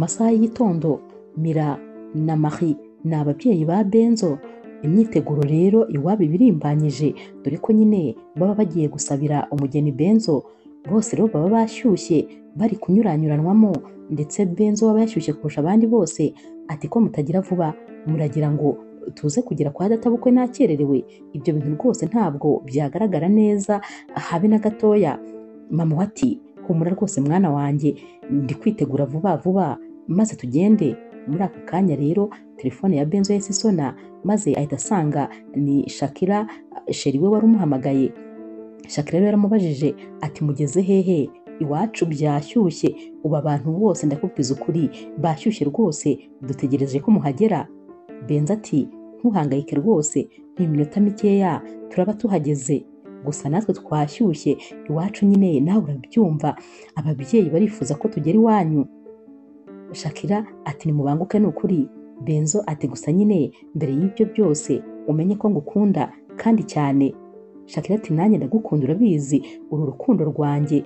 masaha y'igitondo Mira na Marie ni ababyeyi ba Benzo. Imyiteguro rero iwabo ibirimbanyije dore ko nyine baba bagiye gusabira umugeni Benzo. Bose rero baba bashyushye bari kunyuranyuranwamo, ndetse Benzo waba yashyushye kurusha abandi bose ati ko mutagira vuba, muragira ngo tuze kugera kwa databukwe nakererewe? Ibyo bintu rwose ntabwo byagaragara neza habe na gatoya. Mama we ati humura rwose mwana wanjye, ndi kwitegura vuba vuba maze tugende. Muri ako kanya rero telefone ya Benzo yahise isona, maze ahita asanga ni Shakira, sheri we wari umuhamagaye. Shakira rero yaramubajije ati mugeze hehe? Iwacu byashyushye, ubu abantu bose ndakubwiza ukuri bashyushye rwose, dutegereje ko muhagera. Benzo ati ntuhangayike rwose, ni iminota mikeya turaba tuhageze, gusa natwe twashyushye iwacu nyine nawe urabyumva, ababyeyi barifuza ko tugera iwanyu. Shakira ati nimubanguke ni ukuri. Benzo ati gusa nyine mbere y'ibyo byose umenye ko ngukunda kandi cyane. Shakira ati nanjye ndagukunda urabizi, uru rukundo rwanjye.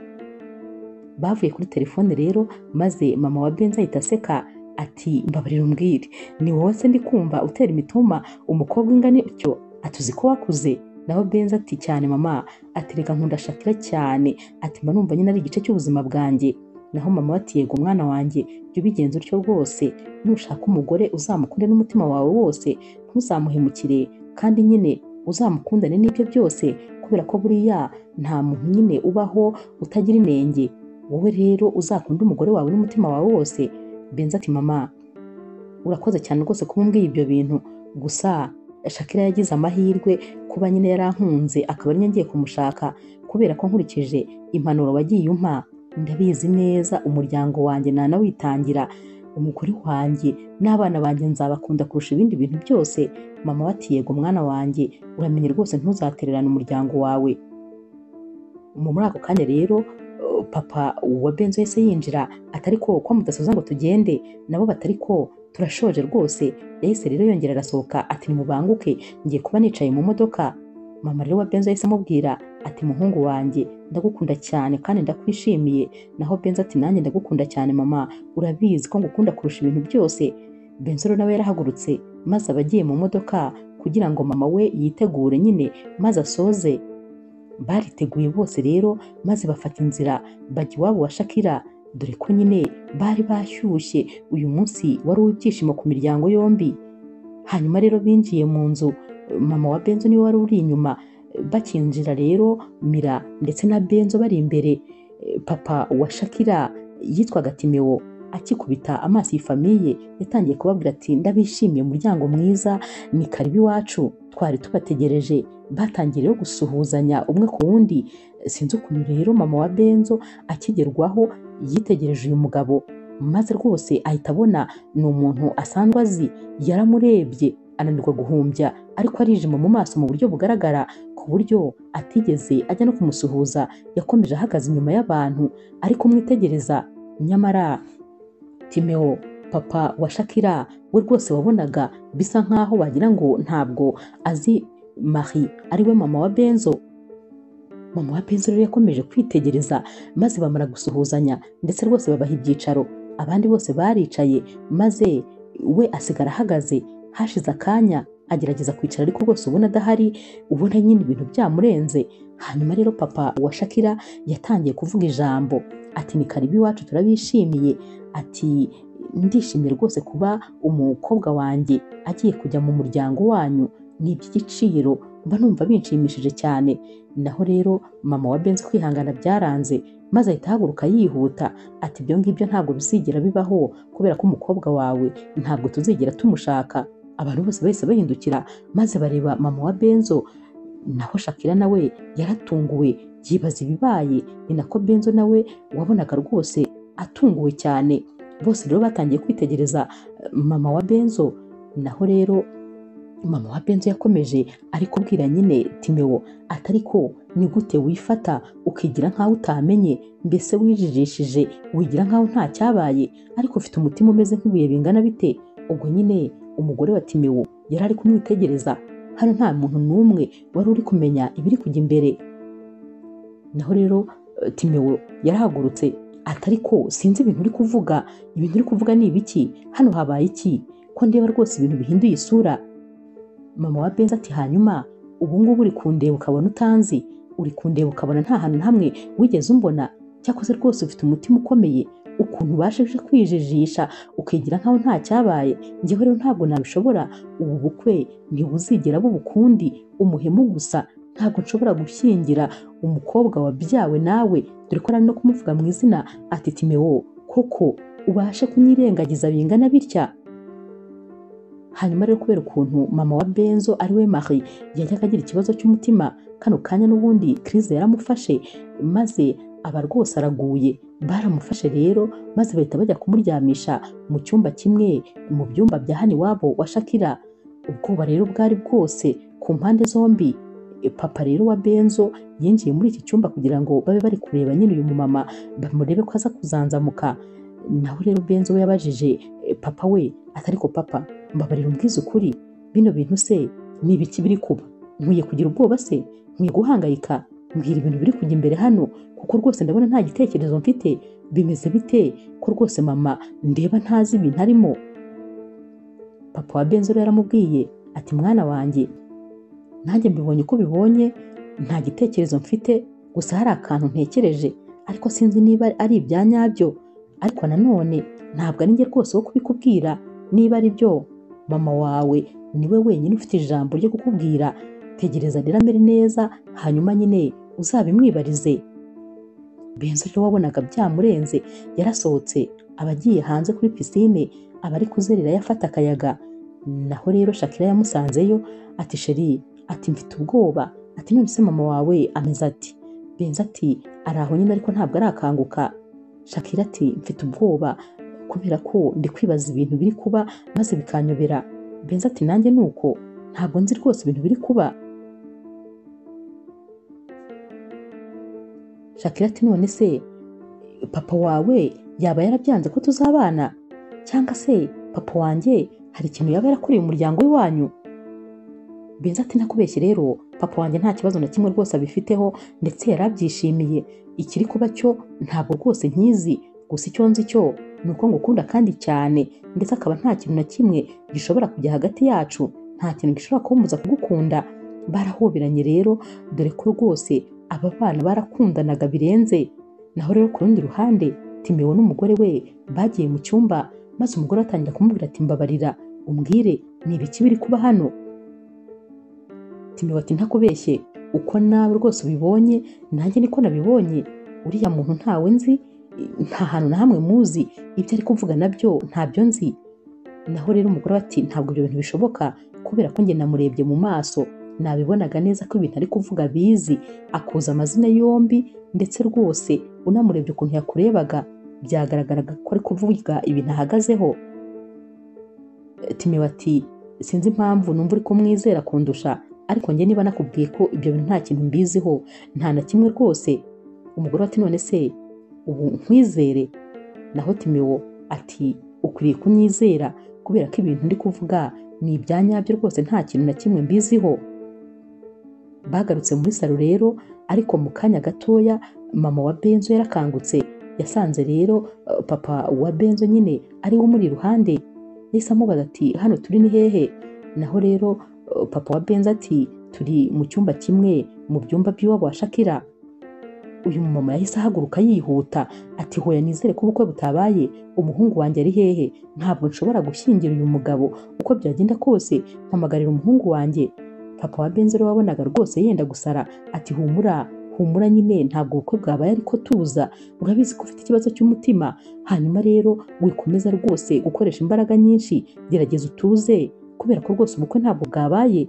Bavuye kuri telefone rero, maze mama wa Benzo ahita aseka ati mbabarira umbwire, ni wowe se ndi kumva utera imitoma umukobwa ingana utyo? Atuzi ko wakuze? Naho Benzo ati cyane mama, ati reka nkunda Shakira cyane, ati mba numva nyine ari igice cy'ubuzima bwanjye. Naho mama ati yego mwana wanjye, jya ubigenza utyo rwose, nushaka umugore uzamukunde n'umutima wawe wose, ntuzamuhemukire, kandi nyine uzamukundane n'ibyo byose, kubera ko buriya nta muntu nyine ubaho utagira inenge. Wowe rero uzakunde umugore wawe n'umutima wawe wose. Benzo ati mama urakoze cyane rwose kuba umbwiye ibyo bintu, gusa Shakira yagize amahirwe kuba nyine yarankunze akaba ari ngiye kumushaka, kubera ko nkurikije impanuro wagiye umpa ndabizi neza umuryango wanjye nanawitangira, umugore wanjye n'abana banjye nzabakunda kurusha ibindi bintu byose. Mama we ati yego mwana wanjye, uramenye rwose ntuzatererane umuryango wawe. Muri ako kanya rero papa wa Benzo yahise yinjira atari ko mudasoza ngo tugende, nabo batari ko turashoje rwose. Yahise rero yongera arasohoka ati nimubanguke ngiye kuba nicaye mu modoka. Mama rero wa Benzo yahise amubwira ati muhungu wanjye ndagukunda cyane kandi ndakwishimiye. Naho Benzo ati nanjye ndagukunda cyane mama, urabizi ko ngukunda kurusha ibintu byose. Benzo nawe yarahagurutse maze abagiye mu modoka kugira ngo mama we yitegure nyine maze asoze. Bariteguye bose rero maze bafata inzira bajya iwabo wa Shakira, dore ko nyine bari bashyushye. Uyu munsi wari uw'ibyishimo ku miryango yombi. Hanyuma rero binjiye mu nzu, mama wa Benzo niwe wari uri inyuma. Bakinjira rero Mira ndetse na Benzo bari imbere. Papa wa Shakira yitwaga Timeo akikubita amaso iyi famiye yatangiye kubabwira ati ndabishimiye, umuryango mwiza, ni karibu iwacu, twari tubategereje. Batangiye rero gusuhuzanya umwe ku wundi. Sinzi ukuntu rero mama wa Benzo akigerwaho yitegereje uyu mugabo, maze rwose ahita abona ni umuntu asanzwe azi. Yaramurebye ananirwa guhumbya, ariko arijima mu maso mu buryo bugaragara, ku buryo atigeze ajya no kumusuhuza. Yakomeje ahagaze inyuma y'abantu ari kumwitegereza. Nyamara Timeo papa wa Shakira we rwose wabonaga bisa nkaho wagira ngo ntabwo azi Marie ari we mama wa Benzo. Mama wa Benzo rero yakomeje kwitegereza maze bamara gusuhuzanya, ndetse rwose babaha ibyicaro. Abandi bose baricaye maze we asigara ahagaze. Hashize akanya agerageza kwicara, ariko rwose ubona adahari, ubona nyine ibintu byamurenze. Hanyuma rero papa wa Shakira yatangiye kuvuga ijambo ati ni karibu iwacu, turabishimiye. Ati ndishimiye rwose kuba umukobwa wanjye agiye kujya mu muryango wanyu, ni iby'igiciro, mba numva binshimishije cyane. Naho rero mama wa Benzo kwihangana byaranze, maze ahita ahaguruka yihuta ati ibyo ngibyo ntabwo bizigera bibaho, kubera ko umukobwa wawe ntabwo tuzigera tumushaka. Abantu bose bahise bahindukira maze bareba mama wa Benzo. Naho Shakira nawe yaratunguwe yibaza ibibaye. Ni nako Benzo nawe wabonaga rwose atunguwe cyane. Bose rero batangiye kwitegereza mama wa Benzo. Naho rero mama wa Benzo yakomeje ari kubwira nyine Timeo atari ko ni gute wifata ukigira nkaho utamenye, mbese wijijishije wigira nkaho nta cyabaye, ariko ufite umutima umeze nk'ibuye bingana bite? Ubwo nyine umugore wa Timeo yari ari kumwitegereza. Hano nta muntu n'umwe wari uri kumenya ibiri kujya imbere. Naho rero Timeo yarahagurutse ariko sinzi ibintu uri kuvuga ni ibiki, hano habaye iki, ko ndeba rwose ibintu bihinduye isura. Mama wa Benzo ati hanyuma ubu ngubu uri kundeba ukabona utanzi, uri kundeba ukabona nta hantu hamwe wigeze umbona, cyakoze rwose ufite umutima ukomeye, ukuntu ubashije kwijijisha ukigira nkaho nta cyabaye. Njyewe rero ntabwo nabishobora, ubu bukwe ntibuzigera bubukundi, umuhemu gusa, ntabwo nshobora gushyingira umukobwa wabyawe nawe, dore ko ari no kumuvuga mu izina ati Timeo, koko ubashe kunyirengagiza bingana bitya. Hanyuma rero kubera ukuntu mama wa Benzo ari we Marie yajyaga agira ikibazo cy'umutima, kano kanya n'ubundi crise yaramufashe, maze aba rwose araguye. Baramufashe rero maze bahita bajya kumuryamisha mu cyumba kimwe mu byumba bya hano iwabo wa Shakira. Ubwoba rero bwari bwose ku mpande zombi. Papa rero wa Benzo yinjiye muri iki cyumba kugira ngo babe bari kureba nyine uyu mumama bamurebe ko aza kuzanzamuka. Naho rero Benzo we yabajije papa we ati ariko papa, mbabarira umbwize ukuri, bino bintu se ni ibiki biri kuba? Nkwiye kugira ubwoba se? Nkwiye guhangayika? Mbwira ibintu biri kujya imbere hano, kuko rwose ndabona nta gitekerezo mfite. Bimeze bite ko rwose mama ndeba ntazi ibintu arimo? Papa wa Benzo rero yaramubwiye ati mwana wanjye, nanjye mbibonye uko bibonye, nta gitekerezo mfite, gusa hari akantu ntekereje, ariko sinzi niba ari ibya nyabyo, ariko nanone ntabwo ari njye rwose wo kubikubwira. Niba ari byo, mama wawe niwe wenyine ufite ijambo ryo kukubwira. Tegereza rero amere neza, hanyuma nyine uzabimwibarize. Benzo rero wabonaga byamurenze, yarasohotse abagiye hanze kuri pisine, abari kuzerera yafata akayaga. Naho rero Shakira yamusanzeyo ati sheri, ati mfite ubwoba, ati none se mama wawe ameze ati? Benzo ati araho nyine ariko ntabwo arakanguka. Shakira ati mfite ubwoba kubera ko ndi kwibaza ibintu biri kuba maze bikanyobera. Benzo ati nanjye nuko, ntabwo nzi rwose ibintu biri kuba. Shakira ati none se papa wawe yaba yarabyanze ko tuzabana, cyangwa se papa wanjye hari ikintu yaba yarakoreye umuryango w'iwanyu? Benzo ati nakubeshye rero, papa wanjye nta kibazo na kimwe rwose abifiteho, ndetse yarabyishimiye. Ikiri kuba cyo ntabwo rwose nkizi, gusa icyo nzi cyo ni uko ngukunda kandi cyane, ndetse akaba nta kintu na kimwe gishobora kujya hagati yacu, nta kintu gishobora kumbuza kugukunda. Barahoberanye rero, dore ko rwose aba bana barakundanaga birenze. Naho rero ku rundi ruhande Timeo n'umugore we bagiye mu cyumba, maze umugore atangira kumubwira ati mbabarira umbwire ni ibiki biri kuba hano? Timeo ati ntakubeshye, uko nawe rwose ubibonye nanjye niko nabibonye. Uriya muntu ntawe nzi, nta hantu na hamwe muzi, ibyo ari kuvuga nabyo ntabyo nzi. Naho rero umugore ati ntabwo ibyo bintu bishoboka, kubera ko njye namurebye mu maso, nabibonaga neza ko ibintu ari kuvuga bizi, akuza amazina yombi, ndetse rwose unamurebye ukuntu yakurebaga byagaragaraga ko ari kuvuga ibintu ahagazeho. Timeo ati sinzi impamvu numva uri kumwizera kundusha, ariko njye niba nakubwiye ko ibyo bintu nta kintu mbiziho, nta na kimwe rwose. Umugore ati none se ubu nkwizere? Naho Timeo ati ukwiriye kunyizera, kubera ko ibintu ndi kuvuga ni ibya nyabyo rwose, nta kintu na kimwe mbiziho. Bagarutse muri salo rero, ariko mu kanya gatoya mama wa Benzo yarakangutse, yasanze rero papa wa Benzo nyine ari we muri iruhande. Yahise amubaza ati hano turi ni hehe? Naho rero papa wa Benzo ati turi mu cyumba kimwe mu byumba by'iwabo wa Shakira. Uyu mumama yahise ahaguruka yihuta ati hoya nizere ko ubukwe butabaye, umuhungu wanjye ari hehe? Ntabwo nshobora gushyingira uyu mugabo, uko byagenda kose mpamagarira umuhungu wanjye. Papa wa Benzo wabonaga rwose yenda gusara ati humura nyine ntabwo ubukwe bwabaye, ariko tuza, urabizi ko ufite ikibazo cy'umutima. Hanyuma rero wikomeza rwose gukoresha imbaraga nyinshi, gerageza utuze, kubera ko rwose ubukwe ntabwo bwabaye.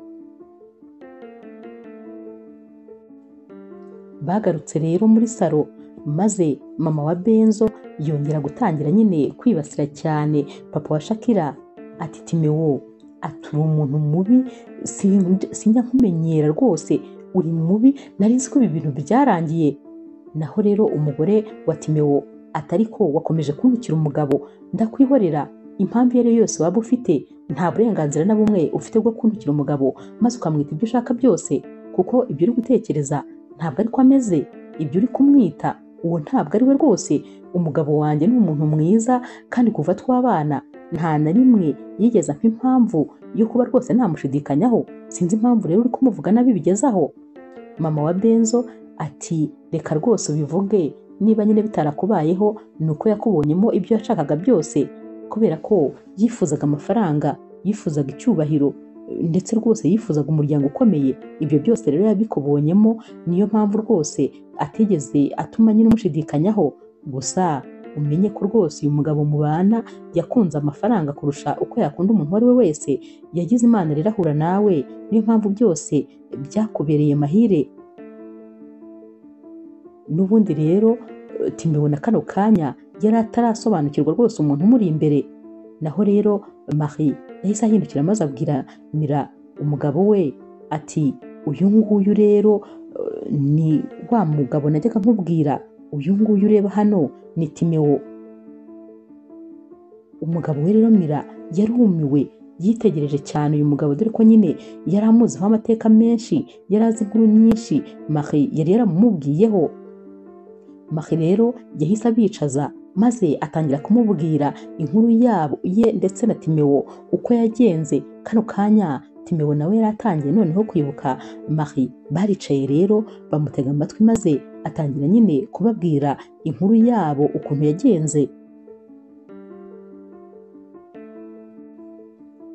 Bagarutse rero muri salo, maze mama wa Benzo yongera gutangira nyine kwibasira cyane papa wa Shakira. Ati Timeo, ati uri umuntu mubi, sinjya nkumenyera rwose, uri mubi, nari nzi ko ibi bintu byarangiye. Naho rero umugore wa Timeo ati ariko wakomeje kunkukira umugabo, ndakwihorera. Impamvu iyo ari yo yose waba ufite, nta burenganzira na bumwe ufite bwo kunkukira umugabo maze ukamwita ibyo ushaka byose, kuko ibyo uri gutekereza ntabwo ariko ameze. Ibyo uri kumwita uwo ntabwo ari we rwose, umugabo wanjye ni umuntu mwiza kandi kuva twabana nta na rimwe yigeze ampa impamvu yo kuba rwose namushidikanyaho, sinzi impamvu rero uri kumuvuga nabi bigezaho. Mama wa Benzo ati reka rwose ubivuge, niba nyine bitarakubayeho ni uko yakubonyemo ibyo yashakaga byose, kubera ko yifuzaga amafaranga, yifuzaga icyubahiro, ndetse rwose yifuzaga umuryango ukomeye. Ibyo byose rero yabikubonyemo, niyo mpamvu rwose atigeze atuma nyine umushidikanyaho. Gusa umenye ko rwose uyu mugabo mubana yakunze amafaranga kurusha uko yakunda umuntu uwo ari we wese. Yagize Imana rero ahura nawe, niyo mpamvu byose byakubereye mahire. N'ubundi rero Timeo na kano kanya yari atarasobanukirwa rwose umuntu umuri imbere. Naho rero Marie yahise ahindukira maze abwira Mira umugabo we ati uyu nguyu rero ni wa mugabo najyaga nkubwira, uyu nguyu ureba hano ni Timeo. Umugabo we rero Mira yarumiwe, yitegereje cyane uyu mugabo, dore ko nyine yari amuziho amateka menshi, yari azi inkuru nyinshi Marie yari yaramumubwiyeho. Marie rero yahise abicaza maze atangira kumubwira inkuru yabo ye ndetse na Timeo uko yagenze. Kano kanya Timeo nawe yari atangiye noneho kwibuka Marie. Baricaye rero bamutega amatwi maze atangira nyine kubabwira inkuru yabo ukuntu yagenze.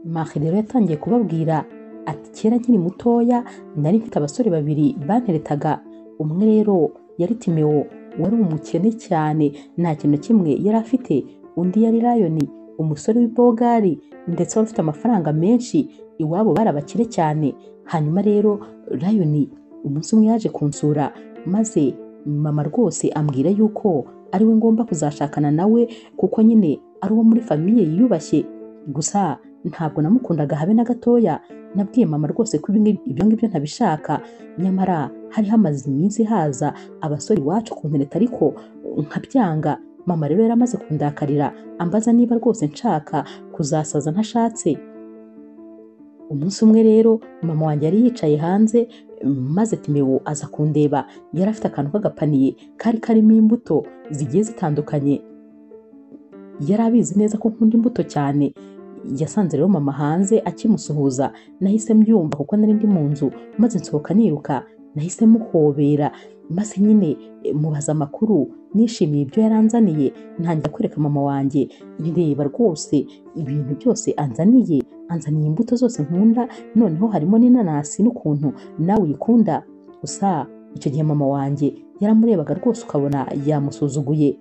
Marie rero yatangiye kubabwira ati kera nkiri mutoya nari mfite abasore babiri banteretaga. Umwe rero yari Timeo, wari umukene cyane, nta kintu kimwe yari afite. Undi yari Lion, umusore w'ibogari ndetse wari ufite amafaranga menshi, iwabo bari abakire cyane. Hanyuma rero Lion umunsi umwe yaje kunsura maze mama rwose ambwira yuko ari we ngomba kuzashakana nawe kuko nyine ari uwo muri famiye yiyubashye. Gusa ntabwo namukundaga habe na gatoya. Nabwiye mama rwose ko ibyo ngibyo ntabishaka, nyamara hari hamaze iminsi haza abasore iwacu kuntereta ariko nkabyanga. Mama rero yaramaze kundakarira ambaza niba rwose nshaka kuzasaza ntashatse. Umunsi umwe rero mama wanjye yari yicaye hanze maze Timeo aza kundeba. Yari afite akantu k'agapaniye kari karimo imbuto zigiye zitandukanye. Yari abizi neza ko nkunda imbuto cyane. Yasanze rero mama hanze akimusuhuza, nahise mbyumva kuko nari ndi mu nzu maze nsohoka niruka. Nahise muhobera maze nyine mubaza amakuru, nishimiye ibyo yaranzaniye. Ntangira kwereka mama wanjye nireba rwose ibintu byose anzaniye imbuto zose nkunda, noneho harimo n'inanasi n'ukuntu nawe uyikunda. Gusa icyo gihe mama wanjye yaramurebaga rwose ukabona yamusuzuguye.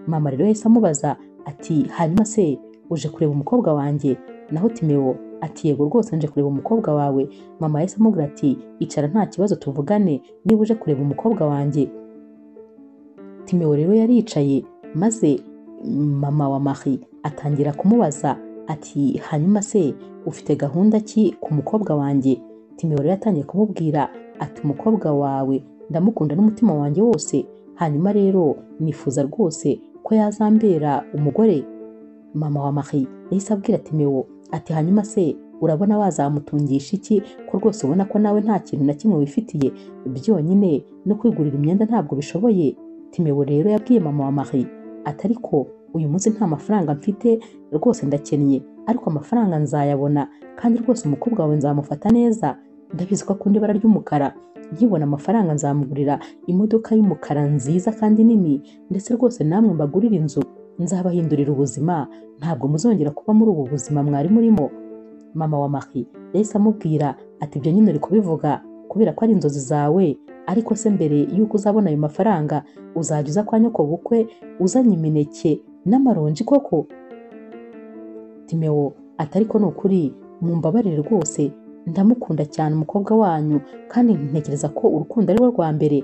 Mama rero yahise amubaza ati hanyuma se uje kureba umukobwa wanjye? Naho Timeo ati yego rwose nje kureba umukobwa wawe. Mama yahise amubwira ati icara nta kibazo tuvugane niba uje kureba umukobwa wanjye. Timeo rero yaricaye maze mama wa Marie atangira kumubaza ati hanyuma se ufite gahunda ki ku mukobwa wanjye? Timeo rero yatangiye kumubwira ati umukobwa wawe ndamukunda n'umutima wanjye wose, hanyuma rero nifuza rwose ko yazambera umugore. Mama wa Marie yahise abwira Timeo ati hanyuma se urabona wazamutungisha iki, ko rwose ubona ko nawe nta kintu na kimwe wifitiye, byonyine no kwigurira imyenda ntabwo bishoboye. Timeo rero yabwiye mama wa Marie ati ariko uyu munsi nta mafaranga mfite rwose, ndakennye, ariko amafaranga nzayabona kandi rwose umukobwa wawe nzamufata neza. Ndabizi ko akunda ibara ry'umukara, nkibona amafaranga nzamugurira imodoka y'umukara nziza kandi nini, ndetse rwose namwe mbagurira inzu, nzabahindurira ubuzima, ntabwo muzongera kuba muri ubu buzima mwari murimo. Mama wa Marie yahise amubwira ati ibyo nyine uri kubivuga kubera ko ari inzozi zawe, ariko se mbere yuko uzabona ayo mafaranga uzajya uza kwa nyoko bukwe uzanye imineke n'amaronji koko? Timeo ati ariko ni ukuri mumbabarire rwose, ndamukunda cyane umukobwa wanyu kandi ntekereza ko urukundo ari rwo rwa mbere.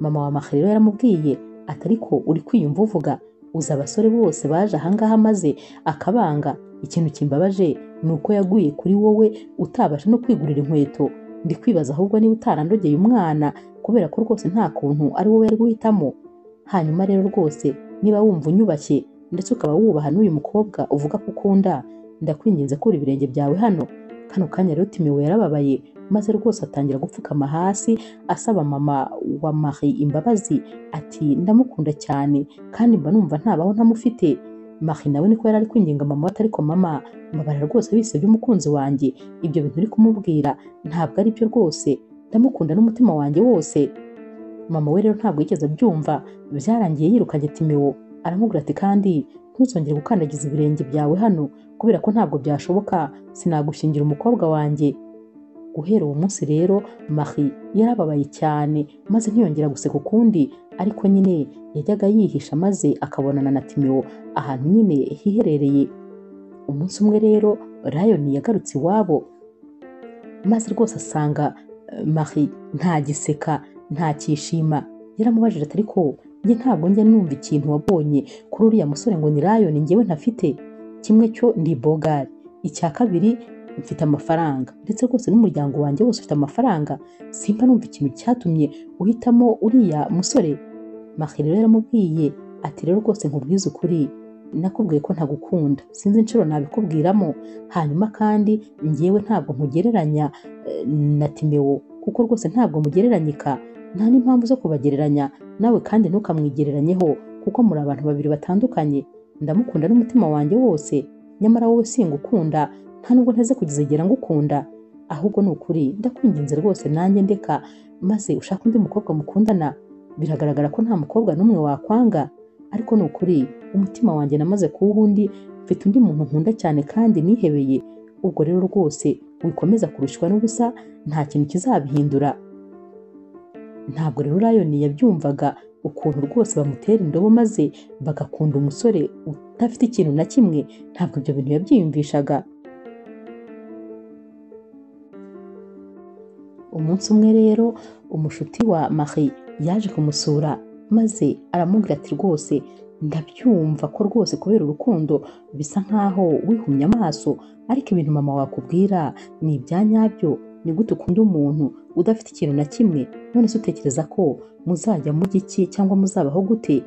Mama wa Marie rero yaramubwiye ati ariko uri kwiyumva uvuga, uzi abasore bose baje ahangaha maze akabanga. Ikintu kimbabaje ni uko yaguye kuri wowe utabasha no kwigurira inkweto. Ndi kwibaza ahubwo niba utarandogeye umwana, kubera ko rwose nta kuntu ari wowe yari guhitamo. Hanyuma rero rwose niba wumva unyubashye ndetse ukaba wubaha n'uyu mukobwa uvuga ko ukunda, ndakwinginze kura ibirenge byawe hano Kano kanya rero Timowo yarababaye maze rwose atangira gupfukama hasi asaba mama wa Marie imbabazi ati ndamukunda cyane kandi mba numva ntabaho ntamufite. Marie nawe niko yari ari kwinginga mama we ati ariko mama mbabarira rwose wisebye umukunzi wanjye, ibyo bintu uri kumubwira ntabwo ari byo rwose, ndamukunda n'umutima wanjye wose. Mama we rero ntabwo yigeze abyumva, byarangiye yirukanye Timowo aramubwira ati kandi ntuzongere gukandagiza ibirenge byawe hano kubera ko ntabwo byashoboka, sinagushyingira umukobwa wanjye. Guhera uwo munsi rero Marie yarababaye cyane maze ntiyongera guseka ukundi, ariko nyine yajyaga yihisha maze akabonana na Timowo ahantu nyine hiherereye. Umunsi umwe rero Lion yagarutse iwabo maze rwose asanga Marie ntagiseka ntakishima. Yaramubajije ati ariko njye ntabwo njya numva ikintu wabonye kuri uriya musore ngo ni Lion njyewe ntafite. Kimwe cyo ndi bogari, icya kabiri mfite amafaranga ndetse rwose n'umuryango wanjye wose ufite amafaranga, simba numva ikintu cyatumye uhitamo uriya musore. Marie rero yaramubwiye ati rero rwose nkubwize ukuri, nakubwiye ko ntagukunda, sinzi inshuro nabikubwiramo, hanyuma kandi njyewe ntabwo nkugereranya na Timowo kuko rwose ntabwo mugereranyika, nta n'impamvu zo kubagereranya nawe kandi ntukamwigereranyeho kuko muri abantu babiri batandukanye. Ndamukunda n'umutima wanjye wose, nyamara wowe singukunda, nta nubwo nteze kugizegera ngukunda, ahubwo ni ukuri ndakwinginze rwose nanjye ndeka maze ushaka undi mukobwa mukundana. Biragaragara ko nta mukobwa n'umwe wakwanga, ariko ni ukuri umutima wanjye namaze kuwuha undi, mfite undi muntu nkunda cyane kandi nihebeye. Ubwo rero rwose wikomeza kurushwa n'ubusa, nta kintu kizabihindura. Ntabwo rero Lion yabyumvaga ukuntu rwose bamutera indobo maze bagakunda umusore udafite ikintu na kimwe, ntabwo ibyo bintu yabyiyumvishaga. Umunsi umwe rero umushuti wa Marie yaje kumusura maze aramubwira ati rwose ndabyumva ko rwose kubera urukundo bisa nkaho wihumye amaso, ariko ibintu mama wakubwira ni ibya nyabyo. Ni gute ukunda umuntu udafite ikintu na kimwe? None se utekereza ko muzajya mu giki cyangwa muzabaho gute?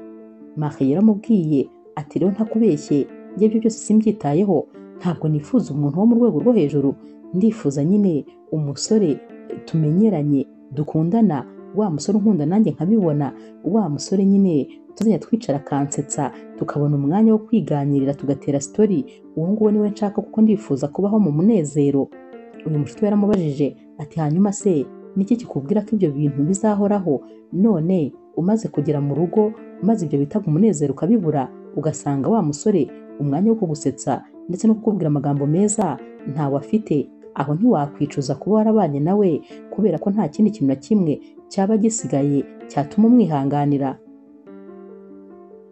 Marie yaramubwiye ati rero ntakubeshye, njye ibyo byose simbyitayeho, ntabwo nifuza umuntu wo mu rwego rwo hejuru, ndifuza nyine umusore tumenyeranye dukundana, wa musore unkunda nanjye nkabibona, wa musore nyine tuzajya twicara akansetsa tukabona umwanya wo kwiganirira tugatera story, uwo nguwo niwe nshaka kuko ndifuza kubaho mu munezero. Uyu mushuti yaramubajije ati hanyuma se niki kikubwira ko ibyo bintu bizahoraho? None umaze kugera mu rugo maze ibyo bitaga umunezero ukabibura, ugasanga wa musore umwanya wo kugusetsa ndetse no kukubwira amagambo meza ntawe afite, aho ntiwakwicuza kuba warabanye nawe kubera ko nta kindi kintu na kimwe cyaba gisigaye cyatuma umwihanganira.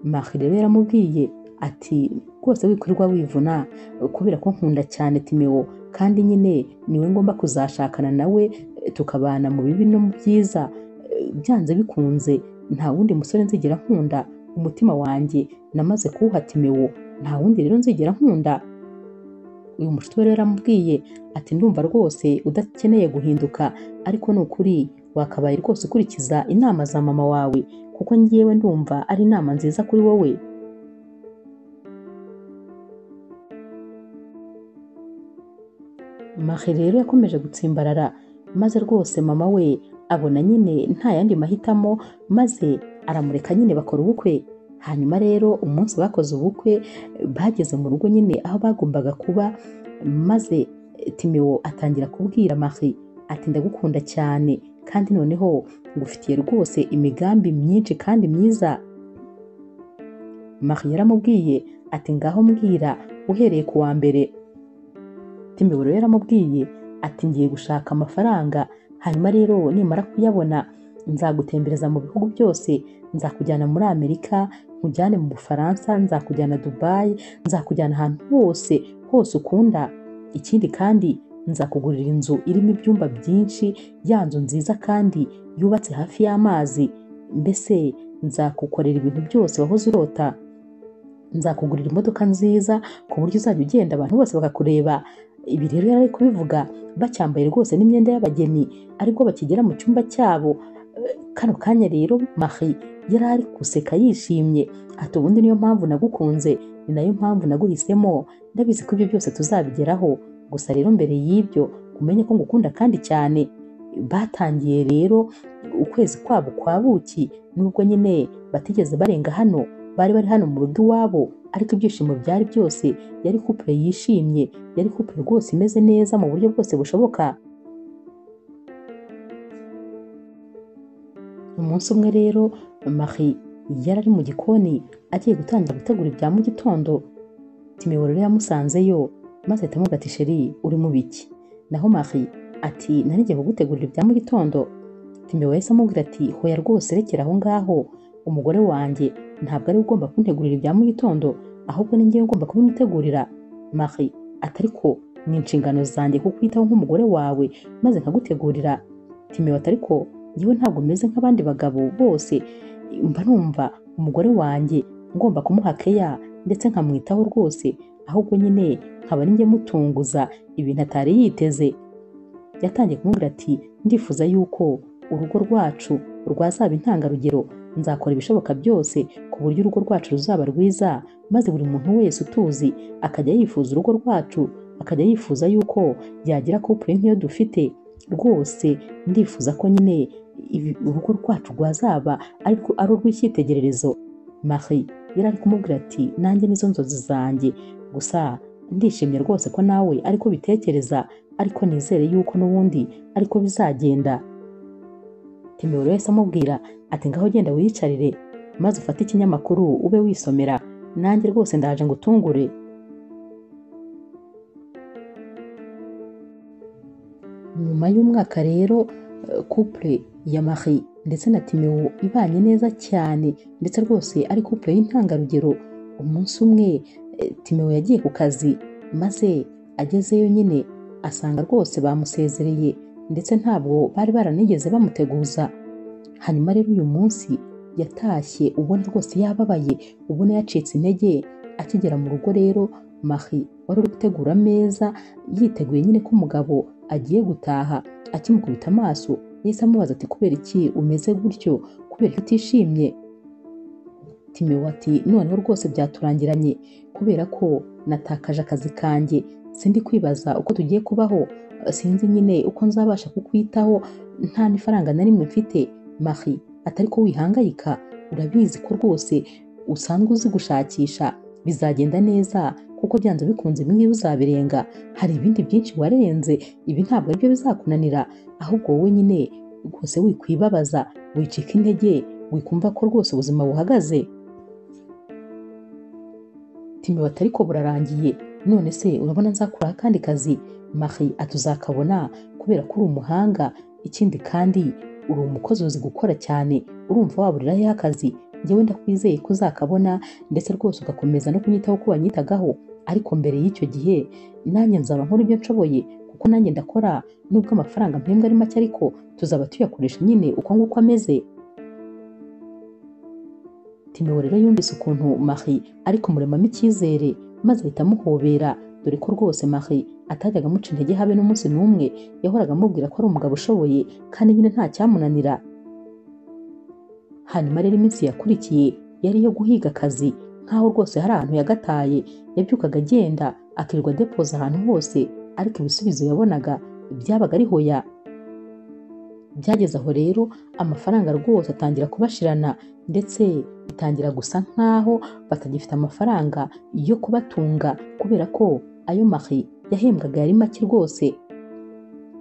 Marie rero yaramubwiye ati rwose wikurirwa wivuna kubera ko nkunda cyane Timowo kandi nyine niwe ngomba kuzashakana nawe tukabana mu bibi no mu byiza, byanze bikunze nta wundi musore nzigera nkunda, umutima wanjye namaze kuwuha Timowo, nta wundi rero nzigera nkunda. Uyu mushuti rero yaramubwiye ati ndumva rwose udakeneye guhinduka, ariko ni ukuri wakabaye rwose ukurikiza inama za mama wawe kuko njyewe ndumva ari inama nziza kuri wowe. Marie rero yakomeje gutsimbarara maze rwose mama we abona nyine nta yandi mahitamo maze aramureka nyine bakora ubukwe. Hanyuma rero umunsi bakoze ubukwe bageze mu rugo nyine aho bagombaga kuba, maze Timowo atangira kubwira Marie ati ndagukunda cyane kandi noneho ngufitiye rwose imigambi myinshi kandi myiza. Marie yaramubwiye ati ngaho mbwira uhereye ku wa mbere. Timowo rero yaramubwiye ati ngiye gushaka amafaranga, hanyuma rero nimara kuyabona nzagutembereza mu bihugu byose, nzakujyana muri Amerika, nkujyane mu Bufaransa, nzakujyana Dubai, nzakujyana ahantu hose hose ukunda. Ikindi kandi nzakugurira inzu irimo ibyumba byinshi, ya nzu nziza kandi yubatse hafi y'amazi, mbese nzakukorera ibintu byose wahoze urota. Nzakugurira imodoka nziza ku buryo uzajya ugenda abantu bose bakakureba. Ibi rero yari kubivuga bacyambaye rwose n'imyenda y'abageni aribwo bakigera mu cyumba cyabo. Kano kanya rero Marie yari ari guseka yishimye ati ubundi niyo mpamvu nagukunze, ni nayo mpamvu naguhisemo, ndabizi ko ibyo byose tuzabigeraho. gusa rero mbere y'ibyo umenye ko ngukunda kandi cyane. Batangiye rero ukwezi kwabo kwa buki, nubwo nyine batigeze barenga hano, bari hano mu rugo iwabo, ariko ibyishimo byari byose. Yari couple yishimye, yari couple rwose imeze neza mu buryo bwose bushoboka. Umunsi umwe rero Marie yari ari mu gikoni agiye gutangira gutegura ibya mu gitondo. Timewo rero yamusanzeyo maze ahita amubwira ati sheri uri mu biki? Naho Marie ati nari ngiye kugutegurira ibya mu gitondo. Timewo yahise amubwira ati hoya rwose rekera aho ngaho, umugore wanjye ntabwo ari ugomba kuntegurira ibya mu gitondo, ahubwo ni njyewe ugomba kubimutegurira. Marie ati ariko ni inshingano zanjye kukwitaho nk'umugore wawe maze nkagutegurira. Timewo ati ariko njyewe ntabwo meze nk'abandi bagabo bose, mba numva umugore wanjye ngomba kumuha keya ndetse nkamwitaho rwose, ahubwo nyine nkaba ari njye mutunguza ibintu atari yiteze. Yatangiye kumubwira ati ndifuza yuko urugo rwacu rwazaba intangarugero, nzakora ibishoboka byose ku buryo urugo rwacu ruzaba rwiza, maze buri muntu wese utuzi akajya yifuza urugo rwacu, akajya yifuza yuko yagira couple nk'iyo dufite. Rwose ndifuza ko nyine urugo rwacu rwazaba ari urw'icyitegererezo. Marie yari ari kumubwira ati nanjye nizo nzozi zanjye, gusa ndishimye rwose ko nawe ariko bitekereza, ariko nizere yuko n'ubundi ariko bizagenda. Timewo yahise amubwira ati ngaho genda wiyicarire maze ufate ikinyamakuru ube wisomera, nanjye rwose ndaje ngutungure. Nyuma y'umwaka rero couple ya Marie ndetse na Timewo ibanye neza cyane, ndetse rwose ari couple y'intangarugero. Umunsi umwe Timewo yagiye ku kazi, maze agezeyo nyine asanga rwose bamusezereye ndetse ntabwo bari baranigeze bamuteguza. Hanyuma rero uyu munsi yatashye ubona rwose yababaye, ubona yacitse intege. Akigera mu rugo rero Marie wari uri gutegura ameza yiteguye nyine ko umugabo agiye gutaha, akimukubita amaso yahise amubaza ati kubera iki umeze gutyo, kubera ko utishimye? Timewo ati noneho rwose byaturangiranye kubera ko natakaje akazi kanjye, sindi kwibaza uko tugiye kubaho, sinzi nyine uko nzabasha kukwitaho, nta n'ifaranga na rimwe mfite. Marie atari ko wihangayika, urabizi ko rwose usanzwe uzi gushakisha, bizagenda neza kuko byanze bikunze bimwe uzabirenga. Hari ibindi byinshi warenze, ibi ntabwo aribyo bizakunanira, ahubwo wowe nyine rwose wikwibabaza, wicika intege, wikumva ko rwose ubuzima buhagaze. Timewo ati ariko burarangiye, none se urabona nzakuraho akandi kazi? Marie ati uzakabona kubera ko uri umuhanga, ikindi kandi uri umukozi uzi gukora cyane, urumva waburiraho akazi? Njyewe ndakwizeye ko uzakabona ndetse rwose ugakomeza no kunyitaho ko wanyitagaho, ariko mbere y'icyo gihe nanjye nzaba nkora ibyo nshoboye kuko nanjye ndakora, nubwo amafaranga mpembwa ari make ariko tuzaba tuyakoresha nyine uko nguko ameze. Timewo rero yumvise ukuntu Marie ari kumuremamo icyizere, maze ahita amuhobera, dore ko rwose Marie atajyaga amuca intege habe n'umunsi n'umwe, yahoraga amubwira ko ari umugabo ushoboye kandi nyine nta cyamunanira. Hanyuma rero iminsi yakurikiye yari iyo guhiga akazi, nkaho rwose hari ahantu yagataye. Yabyukaga agenda akirirwa depoza ahantu hose, ariko ibisubizo yabonaga byabaga ari hoya. Byageze aho rero amafaranga rwose atangira kubashirana, ndetse bitangira gusa nkaho batagifite amafaranga yo kubatunga kubera ko ayo Marie yahembwaga yari make rwose.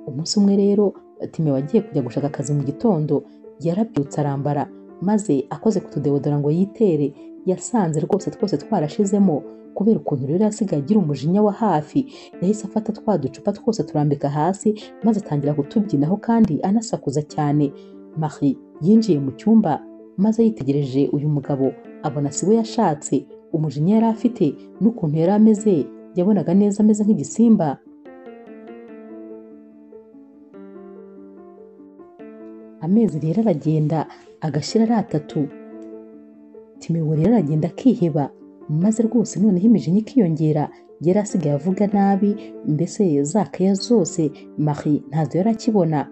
Umunsi umwe rero Timewo agiye kujya gushaka akazi mu gitondo, yarabyutse arambara, maze akoze ku tudewodora ngo yitere, yasanze rwose twose twarashizemo. Kubera ukuntu rero yasigaye agira umujinya wa hafi, yahise afata twa ducupa twose turambika hasi, maze atangira kutubyinaho kandi anasakuza cyane. Marie yinjiye mu cyumba maze yitegereje uyu mugabo, abona si we yashatse. Umujinya yari afite n'ukuntu yari ameze, yabonaga neza ameze nk'igisimba. Amezi rero aragenda agashira ari atatu. Timewo rero aragenda akiheba, maze rwose noneho imijinya ikiyongera. Yari asigaye avuga nabi, mbese za keya zose Marie ntazo yari akibona.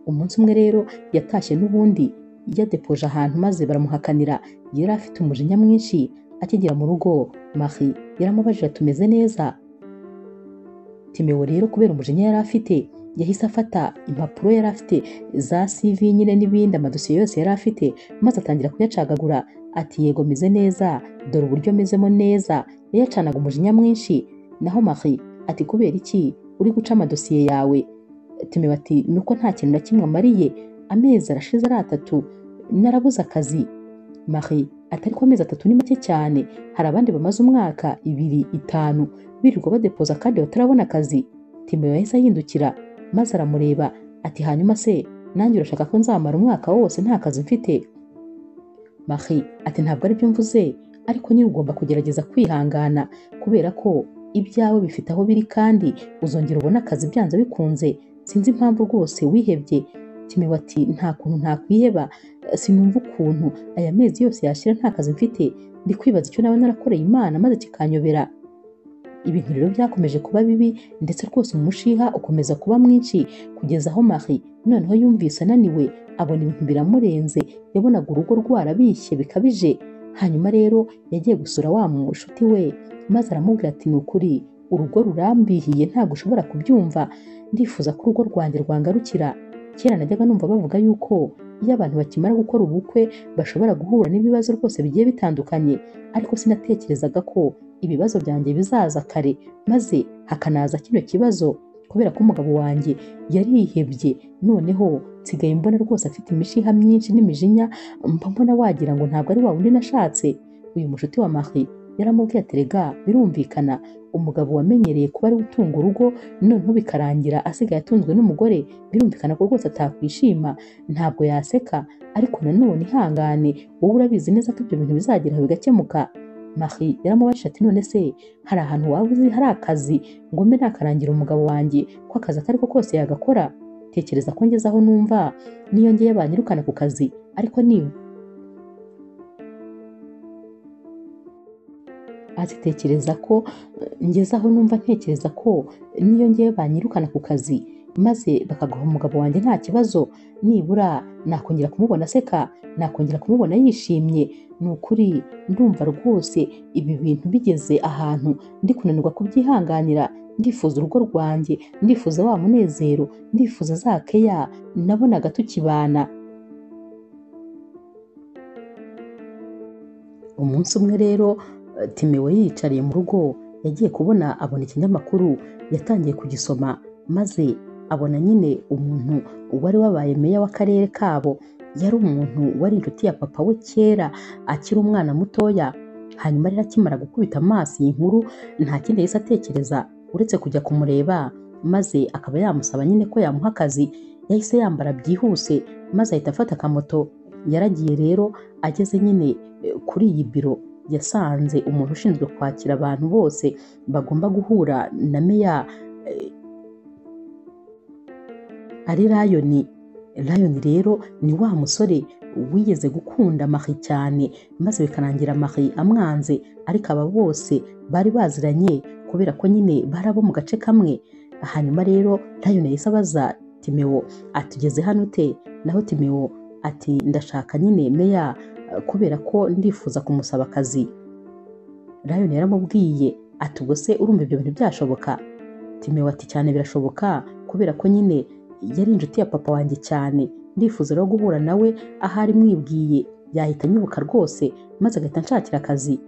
Umunsi umwe rero yatashye n'ubundi yadepoje ahantu maze baramuhakanira. Yari afite umujinya mwinshi. Akigera mu rugo Marie yaramubajije tumeze neza? Timewo rero kubera umujinya yari afite yahise afata impapuro yari afite za CV nyine n'ibindi amadosiye yose yari afite maze atangira kuyacagagura ati yego meze neza dore uburyo mezemo neza. Yayacanaga umujinya mwinshi. Naho Marie ati kubera iki uri guca amadosiye yawe? Timewo ati nuko nta kintu na kimwe amariye, amezi arashize ari 3 narabuze akazi. Marie ati ariko amezi 3 ni make cyane, hari abandi bamaze umwaka 2, 5 birirwa badepoza kandi batarabona akazi. Timewo yahise ahindukira maze aramureba ati hanyuma se nanjye urashaka ko nzamara umwaka wose nta kazi mfite? Marie ati ntabwo ari byo mvuze, ariko nyine ugomba kugerageza kwihangana kubera ko ibyawe bifite aho biri kandi uzongera ubona akazi byanze bikunze. Sinzi impamvu rwose wihebye. Timewo ati nta kuntu ntakwiheba, sinumva ukuntu aya mezi yose yashira nta kazi mfite, ndi kwibaza icyo naba narakoreye Imana maze kikanyobera. Ibintu rero byakomeje kuba bibi ndetse rwose umushiha ukomeza kuba mwinshi kugeza aho Marie noneho yumvise ananiwe abona ibintu biramurenze, yabonaga urugo rwarabishye bikabije. Hanyuma rero yagiye gusura wa mushuti we maze aramubwira ati ni ukuri urugo rurambihiye ntabwo ushobora kubyumva, ndifuza ko urugo rwanjye rwangarukira. Kera najyaga numva bavuga yuko iyo abantu bakimara gukora ubukwe bashobora guhura n'ibibazo rwose bigiye bitandukanye, ariko sinatekerezaga ko ibibazo byanjye bizaza kare maze hakanaza kino kibazo kubera ko umugabo wanjye yarihebye. Noneho nsigaye mbona rwose afite imishiha myinshi n'imijinya, mbona wagira ngo ntabwo ari wa wundi nashatse. Uyu mushuti wa Marie yaramubwiye ati rega birumvikana umugabo wamenyereye kuba ari gutunga urugo noneho bikarangira asigaye atunzwe n'umugore, birumvikana ko rwose atakwishima, ntabwo yaseka, ariko nanone ihangane wowe urabizi neza ko ibyo bintu bizageraho bigakemuka. Marie yaramubajije ati none se hari ahantu waba uzi hari akazi ngo mbe nakarangira umugabo wanjye ko akazi ako ariko kose yagakora? Tekereza ko ngeze aho numva niyongeye banyirukana ku kazi, ariko niba tekereza ko ngeze aho numva ntekereza ko niyongeye banyirukana ku kazi maze bakagaha umugabo wanjye nta kibazo, nibura nakongera kumubona aseka, nakongera kumubona yishimye. Ni ukuri ndumva rwose ibi bintu bigeze ahantu ndi kunanirwa kubyihanganira. Ndifuza urugo rwanjye, ndifuza wa munezero, ndifuza za keya nabonaga tukibana. Umunsi umwe rero Timewo yiyicariye mu rugo yagiye kubona abona ikinyamakuru, yatangiye kugisoma maze abona nyine umuntu wari wabaye meya w'akarere kabo yari umuntu wari inshuti ya papa we kera akiri umwana mutoya. Hanyuma rero akimara gukubita amaso iyi nkuru nta kindi yahise atekereza uretse kujya kumureba maze akaba yamusaba nyine ko yamuha akazi. Yahise yambara byihuse maze ahita afata akamoto. Yaragiye rero ageze nyine kuri iyi biro yasanze umuntu ushinzwe kwakira abantu bose bagomba guhura na meya ari Lion. Lion rero ni wa musore wigeze gukunda Marie cyane maze bikarangira Marie amwanze, ariko aba bose bari baziranye kubera ko nyine barabo mu gace kamwe. Hanyuma rero Lion yahise abaza Timewo atugeze hano ute? Naho Timewo ati ndashaka nyine meya kubera ko ndifuza kumusaba akazi. Lion yaramubwiye ati ubwo se urumva ibyo bintu byashoboka? Timewo ati cyane birashoboka kubera ko nyine yari inshuti ya papa wanjye cyane, ndifuza rero guhura nawe ahari mwibwiye yahita nyibuka rwose maze agahita nshakira akazi.